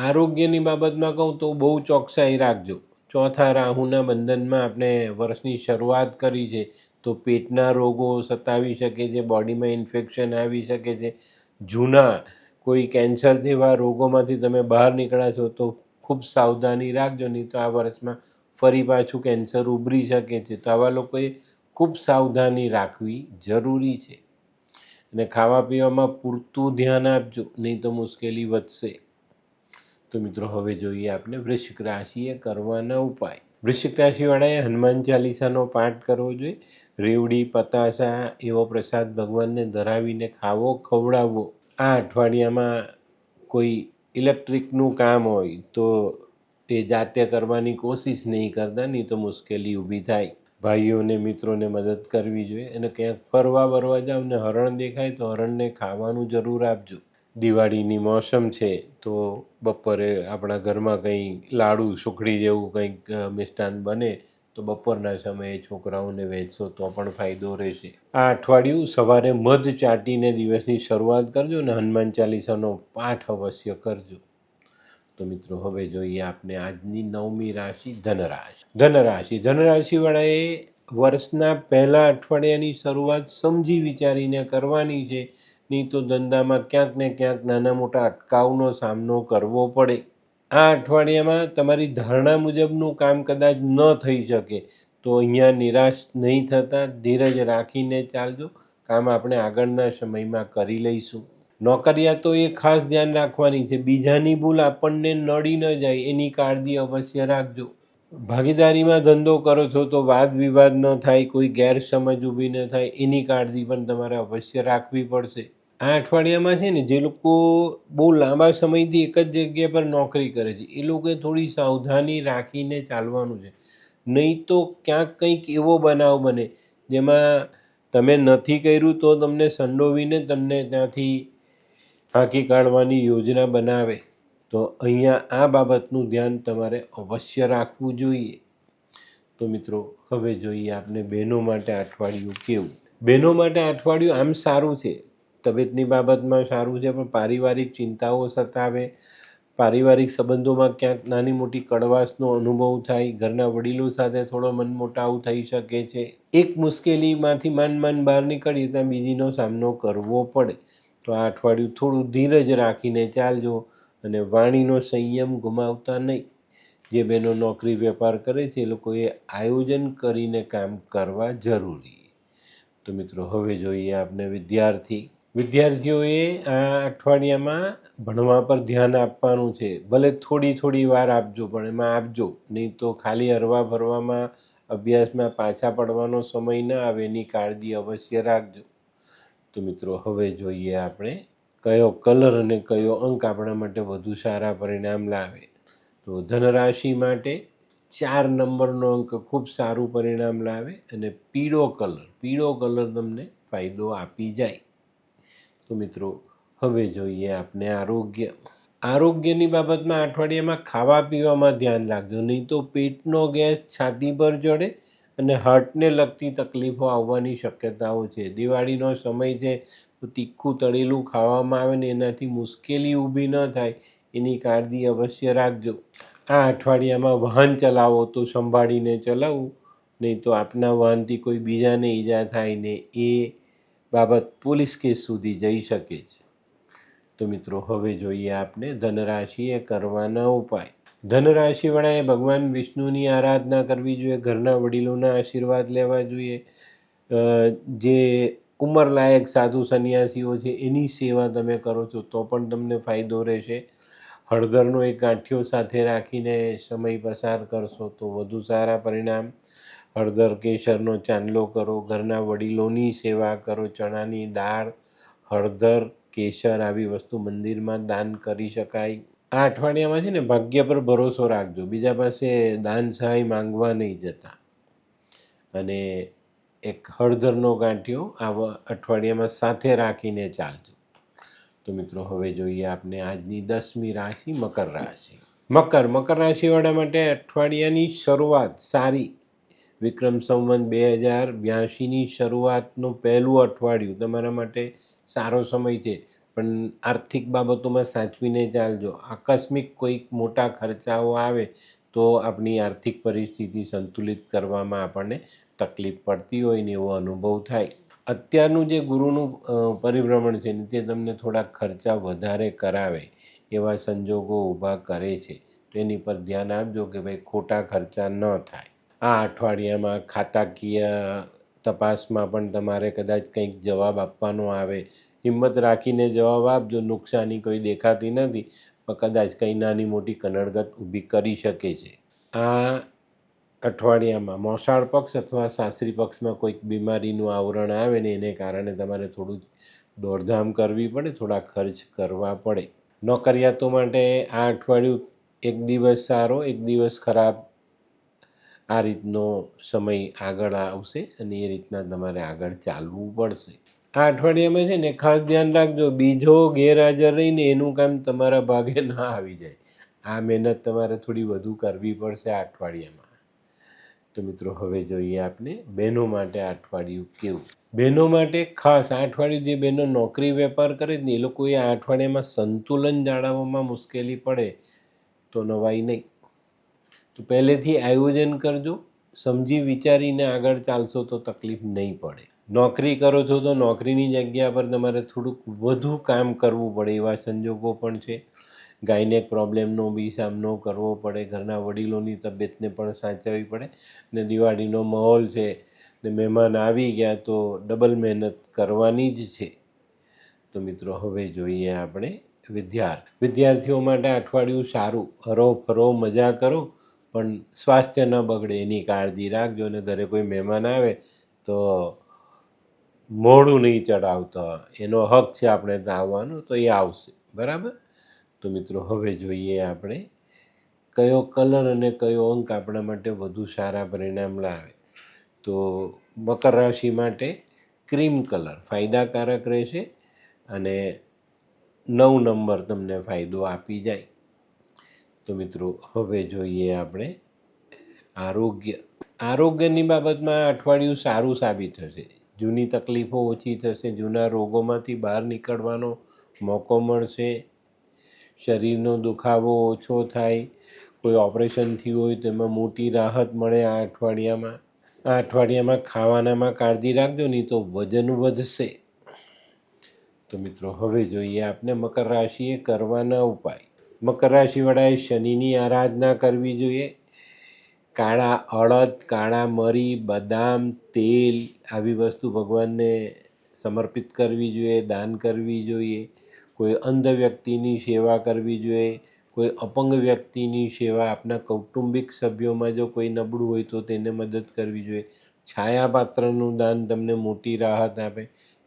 આરોગ્યની બાબતમાં કહું તો બહુ ચોકસાઈ રાખજો. ચોથા રાહુના બંધનમાં આપણે વર્ષની શરૂઆત કરી છે, તો પેટના રોગો સતાવી શકે છે, બોડીમાં ઇન્ફેક્શન આવી શકે છે. જૂના કોઈ કેન્સર જેવા રોગોમાંથી તમે બહાર નીકળ્યા છો તો ખૂબ સાવધાની રાખજો, નહીં તો આ વર્ષમાં ફરી પાછું કેન્સર ઉભરી શકે છે. તો આવા લોકોએ ખૂબ સાવધાની રાખવી જરૂરી છે અને ખાવા પીવામાં પૂરતું ધ્યાન આપજો, નહીં તો મુશ્કેલી વધશે. તો મિત્રો હવે જોઈએ આપણે વૃશ્ચિક રાશિએ કરવાના ઉપાય. વૃશ્ચિક રાશિવાળાએ હનુમાન ચાલીસાનો પાઠ કરવો જોઈએ. રેવડી, પતાસા એવો પ્રસાદ ભગવાનને ધરાવીને ખવડાવવો. આ અઠવાડિયામાં કોઈ ઇલેક્ટ્રિકનું કામ હોય તો એ જાતે કરવાની કોશિશ નહીં કરતા, નહીં તો મુશ્કેલી ઊભી થાય. ભાઈઓને મિત્રોને મદદ કરવી જોઈએ અને ક્યાંક ફરવા જાઓ ને હરણ દેખાય તો હરણને ખાવાનું જરૂર આપજો. દિવાળીની મોસમ છે તો બપોરે આપણા ઘરમાં કંઈ લાડુ, સુખડી જેવું કંઈક મિષ્ટાન બને તો બપોરના સમયે છોકરાઓને વહેંચશો તો પણ ફાયદો રહેશે. આ અઠવાડિયું સવારે મધ ચાટીને દિવસની શરૂઆત કરજો અને હનુમાન ચાલીસાનો પાઠ અવશ્ય કરજો. તો મિત્રો હવે જોઈએ આપણે આજની 9મી રાશિ ધનરાશિવાળાએ વર્ષના પહેલા અઠવાડિયાની શરૂઆત સમજી વિચારીને કરવાની છે, નહીં તો ધંધામાં ક્યાંક ને ક્યાંક નાના મોટા અટકાવનો સામનો કરવો પડે. આ અઠવાડિયામાં તમારી ધારણા મુજબનું કામ કદાચ ન થઈ શકે તો અહીંયા નિરાશ નહીં થતા ધીરજ રાખીને ચાલજો. કામ આપણે આગળના સમયમાં કરી લઈશું. નોકરિયાતોએ ખાસ ધ્યાન રાખવાની છે, બીજાની ભૂલ આપણને નડી ન જાય એની કાળજી અવશ્ય રાખજો. ભાગીદારીમાં ધંધો કરો છો તો વાદ વિવાદ ન થાય, કોઈ ગેરસમજ ઊભી ન થાય એની કાળજી પણ તમારે અવશ્ય રાખવી પડશે. આ અઠવાડિયામાં છે ને જે લોકો બહુ લાંબા સમયથી એક જ જગ્યા પર નોકરી કરે છે એ લોકોએ થોડી સાવધાની રાખીને ચાલવાનું છે, નહીં તો ક્યાંક કંઈક એવો બનાવ બને જેમાં તમે નથી કર્યું તો તમને સંડોવીને તમને ત્યાંથી હાંકી કાઢવાની યોજના બનાવે. તો અહીંયા આ બાબતનું ધ્યાન તમારે અવશ્ય રાખવું જોઈએ. તો મિત્રો હવે જોઈએ આપણે બહેનો માટે અઠવાડિયું કેવું. બહેનો માટે અઠવાડિયું આમ સારું છે, તબિયતની બાબતમાં સારું છે, પણ પારિવારિક ચિંતાઓ સતાવે, પારિવારિક સંબંધોમાં ક્યાંક નાની મોટી કડવાશનો અનુભવ થાય, ઘરના વડીલો સાથે થોડો મનમોટાવ થઈ શકે છે. એક મુશ્કેલીમાંથી માંડ બહાર નીકળી ત્યાં બીજીનો સામનો કરવો પડે. તો આ અઠવાડિયું થોડું ધીરજ રાખીને ચાલજો અને વાણીનો સંયમ ગુમાવતા નહીં. જે બહેનો નોકરી વેપાર કરે છે એ લોકોએ આયોજન કરીને કામ કરવા જરૂરી. તો મિત્રો હવે જોઈએ આપણે વિદ્યાર્થીઓએ આ અઠવાડિયામાં ભણવા પર ધ્યાન આપવાનું છે. ભલે થોડી વાર આપજો પણ એમાં આપજો, નહીં તો ખાલી હરવા ફરવામાં અભ્યાસમાં પાછા પડવાનો સમય ન આવે એની કાળજી અવશ્ય રાખજો. તો મિત્રો હવે જોઈએ આપણે કયો કલર અને કયો અંક આપણા માટે વધુ સારા પરિણામ લાવે. તો ધનરાશિ માટે 4 નંબરનો અંક ખૂબ સારું પરિણામ લાવે અને પીળો કલર તમને ફાયદો આપી જાય. તો મિત્રો હવે જોઈએ આપણે આરોગ્યની બાબતમાં અઠવાડિયામાં ખાવા પીવામાં ધ્યાન રાખજો, નહીં તો પેટનો ગેસ છાતી પર ચડે અને હાર્ટને લગતી તકલીફો આવવાની શક્યતાઓ છે. દિવાળીનો સમય છે તો તીખું તળેલું ખાવામાં આવે ને એનાથી મુશ્કેલી ઊભી ન થાય એની કાળજી અવશ્ય રાખજો. આ અઠવાડિયામાં વાહન ચલાવો તો સંભાળીને ચલાવવું, નહીં તો આપના વાહનથી કોઈ બીજાને ઈજા થાય ને એ બાબત પોલીસ કેસ સુધી જઈ શકે છે. તો મિત્રો હવે જોઈએ આપણે ધનરાશિએ કરવાના ઉપાય. ધનરાશિવાળાએ ભગવાન વિષ્ણુની આરાધના કરવી જોઈએ, ઘરના વડીલોના આશીર્વાદ લેવા જોઈએ. જે ઉંમરલાયક સાધુ સંન્યાસીઓ છે એની સેવા તમે કરો છો તો પણ તમને ફાયદો રહેશે. હળદરનો એક ગાંઠિયો સાથે રાખીને સમય પસાર કરશો તો વધુ સારા પરિણામ. હળદર કેસરનો ચાંદલો કરો, ઘરના વડીલોની સેવા કરો, ચણાની દાળ, હળદર, કેસર આવી વસ્તુ મંદિરમાં દાન કરી શકાય. આ અઠવાડિયામાં છે ને ભાગ્ય પર ભરોસો રાખજો, બીજા પાસે દાન સહાય માંગવા નહીં જતા. અને એક હળદરનો ગાંઠિયો આ અઠવાડિયામાં સાથે રાખીને ચાલજો. તો મિત્રો હવે જોઈએ આપણે આજની 10મી રાશિ મકર રાશિ. મકર રાશિવાળા માટે અઠવાડિયાની શરૂઆત સારી. વિક્રમ સંવત 2082ની શરૂઆતનું પહેલું અઠવાડિયું તમારા માટે સારો સમય છે, પણ આર્થિક બાબતોમાં સાચવીને ચાલજો. આકસ્મિક કોઈક મોટા ખર્ચાઓ આવે તો આપણી આર્થિક પરિસ્થિતિ સંતુલિત કરવામાં આપણને તકલીફ પડતી હોય ને એવો અનુભવ થાય. અત્યારનું જે ગુરુનું પરિભ્રમણ છે ને તે તમને થોડા ખર્ચા વધારે કરાવે એવા સંજોગો ઊભા કરે છે, તો એની પર ધ્યાન આપજો કે ભાઈ ખોટા ખર્ચા ન થાય. આ અઠવાડિયામાં ખાતાકીય તપાસમાં પણ તમારે કદાચ કંઈક જવાબ આપવાનો આવે, હિંમત રાખીને જવાબ આપજો. નુકસાની કોઈ દેખાતી નથી પણ કદાચ કંઈ નાની મોટી કનડગત ઊભી કરી શકે છે. આ અઠવાડિયામાં મોસાળ પક્ષ અથવા સાસરી પક્ષમાં કોઈક બીમારીનું આવરણ આવે ને એને કારણે તમારે થોડું દોડધામ કરવી પડે, થોડા ખર્ચ કરવા પડે. નોકરિયાતો માટે આ અઠવાડિયું એક દિવસ સારો એક દિવસ ખરાબ, આ રીતનો સમય આગળ આવશે અને એ રીતના તમારે આગળ ચાલવું પડશે. આ અઠવાડિયામાં છે ને ખાસ ધ્યાન રાખજો, બીજો ગેરહાજર રહીને એનું કામ તમારા ભાગે ના આવી જાય. આ મહેનત તમારે થોડી વધુ કરવી પડશે આ અઠવાડિયામાં. તો મિત્રો હવે જોઈએ આપણે બહેનો માટે આ અઠવાડિયું કેવું. બહેનો માટે ખાસ આ અઠવાડિયું જે બહેનો નોકરી વેપાર કરે ને એ લોકોએ આ અઠવાડિયામાં સંતુલન જાળવવામાં મુશ્કેલી પડે તો નવાઈ નહીં. તો પહેલેથી આયોજન કરજો, સમજી વિચારીને આગળ ચાલશો તો તકલીફ નહીં પડે. નોકરી કરો છો તો નોકરીની જગ્યા પર તમારે થોડુંક વધુ કામ કરવું પડે એવા સંજોગો પણ છે. ગાયનેક પ્રોબ્લેમનો બી સામનો કરવો પડે, ઘરના વડીલોની તબિયતને પણ સાચવવી પડે ને દિવાળીનો માહોલ છે ને મહેમાન આવી ગયા તો ડબલ મહેનત કરવાની જ છે. તો મિત્રો હવે જોઈએ આપણે વિદ્યાર્થીઓ માટે અઠવાડિયું સારું, હરો ફરો મજા કરો, પણ સ્વાસ્થ્ય ન બગડે એની કાળજી રાખજો. અને ઘરે કોઈ મહેમાન આવે તો મોઢું નહીં ચડાવતા, એનો હક છે આપણે ત્યાં આવવાનો, તો એ આવશે, બરાબર. તો મિત્રો હવે જોઈએ આપણે કયો કલર અને કયો અંક આપણા માટે વધુ સારા પરિણામ લાવે. તો મકર રાશિ માટે ક્રીમ કલર ફાયદાકારક રહેશે અને 9 નંબર તમને ફાયદો આપી જાય. તો મિત્રો હવે જોઈએ આપણે આરોગ્યની બાબતમાં અઠવાડિયું સારું સાબિત થશે. જૂની તકલીફો ઓછી થશે, જૂના રોગોમાંથી બહાર નીકળવાનો મોકો મળશે, શરીરનો દુખાવો ઓછો થાય, કોઈ ઓપરેશન થયું હોય તેમાં મોટી રાહત મળે. આ અઠવાડિયામાં ખાવાનામાં કાળજી રાખજો, નહીં તો વજન વધશે. તો મિત્રો હવે જોઈએ આપણે મકર રાશિએ કરવાના ઉપાય. મકર રાશિવાળાએ શનિની આરાધના કરવી જોઈએ. કાળા અડદ, કાળા મરી, બદામ, તેલ આવી વસ્તુ ભગવાનને સમર્પિત કરવી જોઈએ, દાન કરવી જોઈએ. કોઈ અંધ વ્યક્તિની સેવા કરવી જોઈએ, કોઈ અપંગ વ્યક્તિની સેવા, આપણા કૌટુંબિક સભ્યોમાં જો કોઈ નબળું હોય તો તેને મદદ કરવી જોઈએ. છાયાપાત્રનું દાન તમને મોટી રાહત આપે.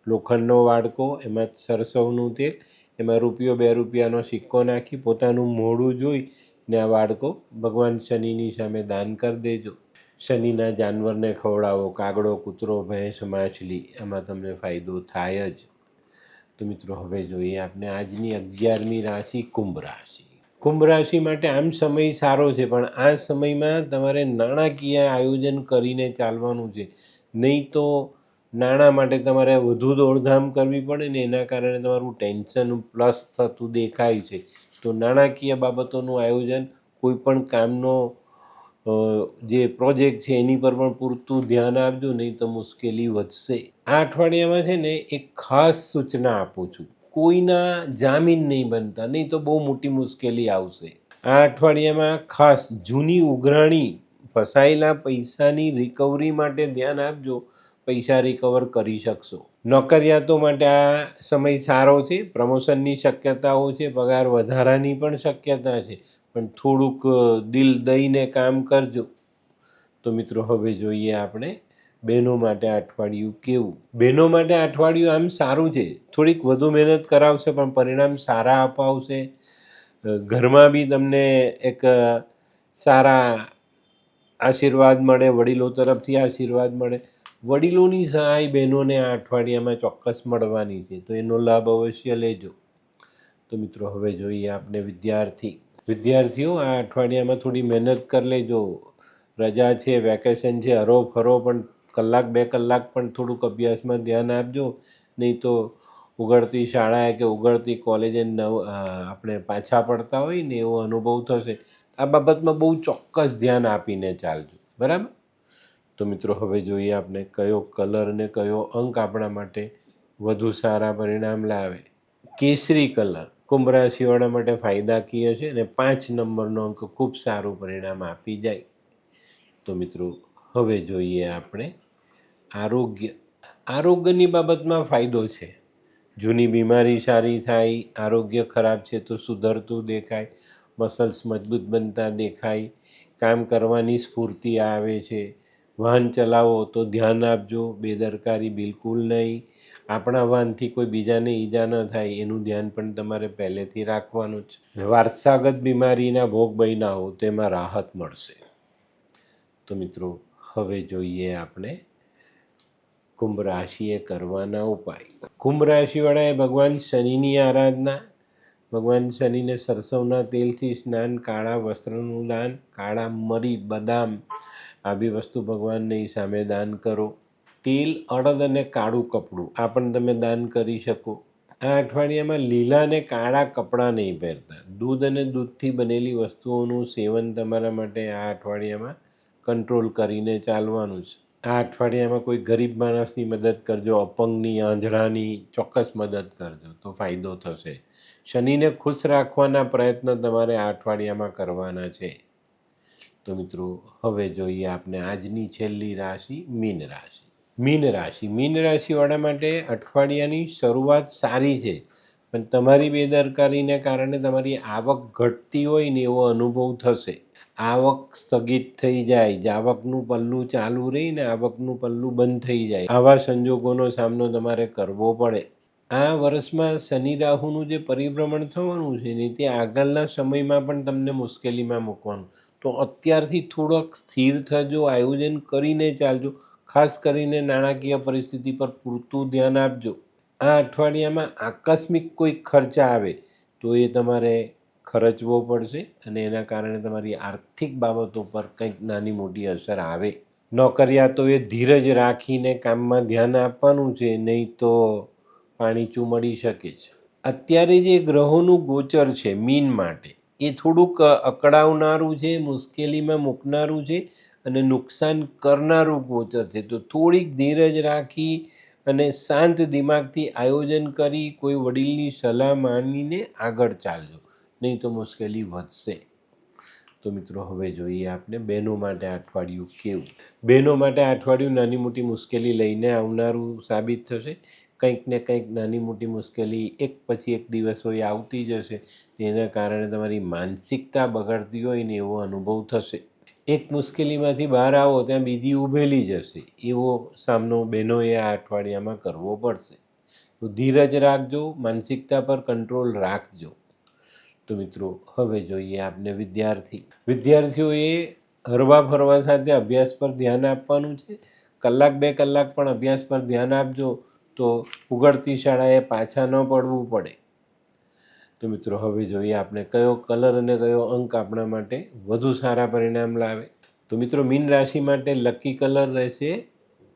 લોખંડનો વાડકો, એમાં સરસવનું તેલ, એમાં ₹2 સિક્કો નાખી પોતાનું મોઢું જોઈ ને આ વાડકો ભગવાન શનિની સામે દાન કરી દેજો. શનિના જાનવરને ખવડાવો, કાગડો, કૂતરો, ભેંસ, માછલી, એમાં તમને ફાયદો થાય જ. તો મિત્રો હવે જોઈએ આપણે આજની 11મી રાશિ કુંભ રાશિ. કુંભ રાશિ માટે આમ સમય સારો છે, પણ આ સમયમાં તમારે નાણાકીય આયોજન કરીને ચાલવાનું છે, નહીં તો નાણાં માટે તમારે વધુ દોડધામ કરવી પડે ને એના કારણે તમારું ટેન્શન પ્લસ થતું દેખાય છે. તો નાણાકીય બાબતોનું આયોજન, કોઈ પણ કામનો જે પ્રોજેક્ટ છે એની પર પણ પૂરતું ધ્યાન આપજો, નહીં તો મુશ્કેલી વધશે. આ અઠવાડિયામાં છે ને એક ખાસ સૂચના આપું છું, કોઈના જામીન નહીં બનતા, નહીં તો બહુ મોટી મુશ્કેલી આવશે. આ અઠવાડિયામાં ખાસ જૂની ઉઘરાણી, ફસાયેલા પૈસાની રિકવરી માટે ધ્યાન આપજો, પૈસા રિકવર કરી શકશો. નોકરિયાતો માટે આ સમય સારો છે, પ્રમોશનની શક્યતાઓ છે, પગાર વધારાની પણ શક્યતા છે, પણ થોડુંક દિલ દઈને કામ કરજો. તો મિત્રો હવે જોઈએ આપણે બહેનો માટે અઠવાડિયું કેવું. બહેનો માટે અઠવાડિયું આમ સારું છે, થોડીક વધુ મહેનત કરાવશે પણ પરિણામ સારા અપાવશે. ઘરમાં બી તમને એક સારા આશીર્વાદ મળે, વડીલો તરફથી આશીર્વાદ મળે. વડીલોની સહાય બહેનોને આ અઠવાડિયામાં ચોક્કસ મળવાની છે, તો એનો લાભ અવશ્ય લેજો. તો મિત્રો હવે જોઈએ આપણે વિદ્યાર્થીઓ આ અઠવાડિયામાં થોડી મહેનત કરી લેજો. રજા છે, વેકેશન છે, હરો ફરો, પણ 1-2 કલાક પણ થોડુંક અભ્યાસમાં ધ્યાન આપજો, નહીં તો ઉઘડતી શાળાએ કે ઉઘડતી કોલેજે આપણે પાછા પડતા હોય ને એવો અનુભવ થશે. આ બાબતમાં બહુ ચોક્કસ ધ્યાન આપીને ચાલજો, બરાબર. તો મિત્રો હવે જોઈએ આપણે કયો કલર ને કયો અંક આપણા માટે વધુ સારા પરિણામ લાવે. કેસરી કલર કુંભ રાશિવાળા માટે ફાયદાકીય છે અને 5 નંબરનો અંક ખૂબ સારું પરિણામ આપી જાય. તો મિત્રો હવે જોઈએ આપણે આરોગ્યની બાબતમાં ફાયદો છે. જૂની બીમારી સારી થાય, આરોગ્ય ખરાબ છે તો સુધરતું દેખાય, મસલ્સ મજબૂત બનતા દેખાય, કામ કરવાની સ્ફૂર્તિ આવે છે. વાહન ચલાવો તો ધ્યાન આપજો, બેદરકારી બિલકુલ નહીં. આપણા વાહનથી કોઈ બીજાને ઈજા ન થાય એનું ધ્યાન પણ તમારે પહેલેથી રાખવાનું છે. વારસાગત બીમારીના ભોગ બન્યા હો તેમાં રાહત મળશે. તો મિત્રો હવે જોઈએ આપણે કુંભ રાશિએ કરવાના ઉપાય. કુંભ રાશિવાળાએ ભગવાન શનિની આરાધના, ભગવાન શનિને સરસવના તેલથી સ્નાન, કાળા વસ્ત્રનું દાન, કાળા મરી, બદામ આવી વસ્તુ ભગવાનની સામે દાન કરો. તેલ, અડદ અને કાળું કપડું આ પણ તમે દાન કરી શકો. આ અઠવાડિયામાં લીલા અને કાળા કપડાં નહીં પહેરતા. દૂધ અને દૂધથી બનેલી વસ્તુઓનું સેવન તમારા માટે આ અઠવાડિયામાં કંટ્રોલ કરીને ચાલવાનું છે. આ અઠવાડિયામાં કોઈ ગરીબ માણસની મદદ કરજો, અપંગની, આંધળાની ચોક્કસ મદદ કરજો તો ફાયદો થશે. શનિને ખુશ રાખવાના પ્રયત્ન તમારે આ અઠવાડિયામાં કરવાના છે. તો મિત્રો હવે જોઈએ આપણે આજની છેલ્લી રાશિ મીન રાશિ. મીન રાશિવાળા માટે અઠવાડિયાની શરૂઆત સારી છે, પણ તમારી બેદરકારીને કારણે તમારી આવક ઘટતી હોય ને એવો અનુભવ થશે. આવક સ્થગિત થઈ જાય, જાવકનું પલ્લું ચાલુ રહીને આવકનું પલ્લું બંધ થઈ જાય, આવા સંજોગોનો સામનો તમારે કરવો પડે. આ વર્ષમાં શનિ રાહુનું જે પરિભ્રમણ થવાનું છે ને તે આગળના સમયમાં પણ તમને મુશ્કેલીમાં મૂકવાનું. તો અત્યારથી થોડોક સ્થિર થજો, આયોજન કરીને ચાલજો. ખાસ કરીને નાણાકીય પરિસ્થિતિ પર પૂરતું ધ્યાન આપજો. આ અઠવાડિયામાં આકસ્મિક કોઈ ખર્ચ આવે તો એ તમારે ખર્ચવો પડશે અને એના કારણે તમારી આર્થિક બાબતો પર કંઈક નાની મોટી અસર આવે. નોકરિયાતોએ ધીરજ રાખીને કામમાં ધ્યાન આપવાનું છે, નહીં તો પાણી ચૂમડી શકે છે. અત્યારે જે ગ્રહોનું ગોચર છે મીન માટે એ થોડુંક અકળાવનારું છે, મુશ્કેલીમાં મૂકનારું છે અને નુકસાન કરનારું ગોચર છે. તો થોડીક ધીરજ રાખી અને શાંત દિમાગથી આયોજન કરી કોઈ વડીલની સલાહ માનીને આગળ ચાલજો, નહીં તો મુશ્કેલી વધશે. તો મિત્રો હવે જોઈએ આપણે બહેનો માટે આ અઠવાડિયું કેવું. બહેનો માટે આ અઠવાડિયું નાની મોટી મુશ્કેલી લઈને આવનારું સાબિત થશે. કંઈક ને કંઈક નાની મોટી મુશ્કેલી એક પછી એક દિવસો એ આવતી જશે. તેના કારણે તમારી માનસિકતા બગડતી હોય ને એવો અનુભવ થશે. એક મુશ્કેલીમાંથી બહાર આવો ત્યાં બીજી ઊભેલી જશે, એવો સામનો બહેનોએ આ અઠવાડિયામાં કરવો પડશે. તો ધીરજ રાખજો, માનસિકતા પર કંટ્રોલ રાખજો. તો મિત્રો હવે જોઈએ આપણે વિદ્યાર્થીઓએ હરવા ફરવા સાથે અભ્યાસ પર ધ્યાન આપવાનું છે. 1-2 કલાક પણ અભ્યાસ પર ધ્યાન આપજો તો ઉઘડતી શાળાએ પાછા ન પડવું પડે. તો મિત્રો હવે જોઈએ આપણે કયો કલર અને કયો અંક આપણા માટે વધુ સારા પરિણામ લાવે. તો મિત્રો મીન રાશિ માટે લકી કલર રહેશે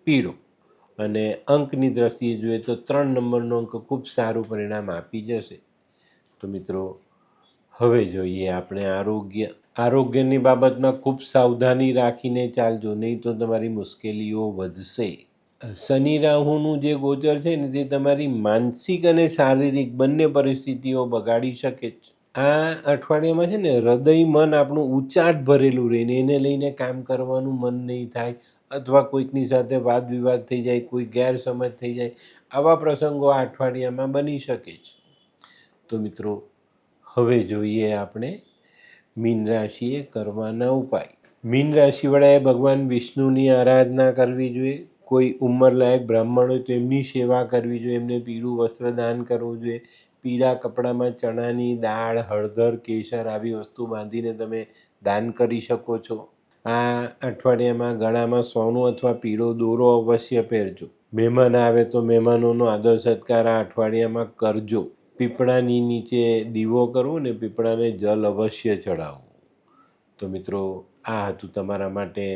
પીળો અને અંકની દ્રષ્ટિએ જોઈએ તો 3 નંબરનો અંક ખૂબ સારું પરિણામ આપી જશે. તો મિત્રો હવે જોઈએ આપણે આરોગ્યની બાબતમાં ખૂબ સાવધાની રાખીને ચાલજો, નહીં તો તમારી મુશ્કેલીઓ વધશે. શનિ રાહુનું જે ગોચર છે ને તે તમારી માનસિક અને શારીરિક બંને પરિસ્થિતિઓ બગાડી શકે છે. આ અઠવાડિયામાં છે ને હૃદય મન આપણું ઊંચાટ ભરેલું રહીને એને લઈને કામ કરવાનું મન નહીં થાય, અથવા કોઈકની સાથે વાદ વિવાદ થઈ જાય, કોઈ ગેરસમજ થઈ જાય, આવા પ્રસંગો આ અઠવાડિયામાં બની શકે છે. તો મિત્રો હવે જોઈએ આપણે મીન રાશિએ કરવાના ઉપાય. મીન રાશિવાળાએ ભગવાન વિષ્ણુની આરાધના કરવી જોઈએ. કોઈ ઉંમરલાયક બ્રાહ્મણ હોય તો એમની સેવા કરવી જોઈએ, એમને પીળું વસ્ત્ર દાન કરવું જોઈએ. પીળા કપડામાં ચણાની દાળ, હળદર, કેસર આવી વસ્તુ બાંધીને તમે દાન કરી શકો છો. આ અઠવાડિયામાં ગળામાં સોનું અથવા પીળો દોરો અવશ્ય પહેરજો. મહેમાન આવે તો મહેમાનોનો આદર સત્કાર આ અઠવાડિયામાં કરજો. પીપળાની નીચે દીવો કરવો ને પીપળાને જલ અવશ્ય ચડાવવું. તો મિત્રો આ હતું તમારા માટે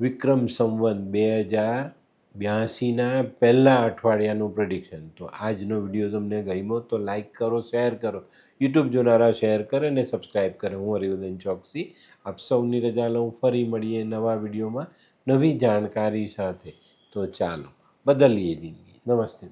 વિક્રમ સંવત 2082ના પહેલા અઠવાડિયાનું પ્રેડિક્શન. તો આજનો વિડીયો તમને ગમ્યો તો લાઈક કરો, શેર કરો, યુટ્યુબ જોનારા શેર કરે અને સબસ્ક્રાઈબ કરે. હું હરિવર્ધન ચોકસી આપ સૌની રજા લઉં. ફરી મળીએ નવા વિડીયોમાં નવી જાણકારી સાથે. તો ચાલો બદલીએ જિંદગી. નમસ્તે.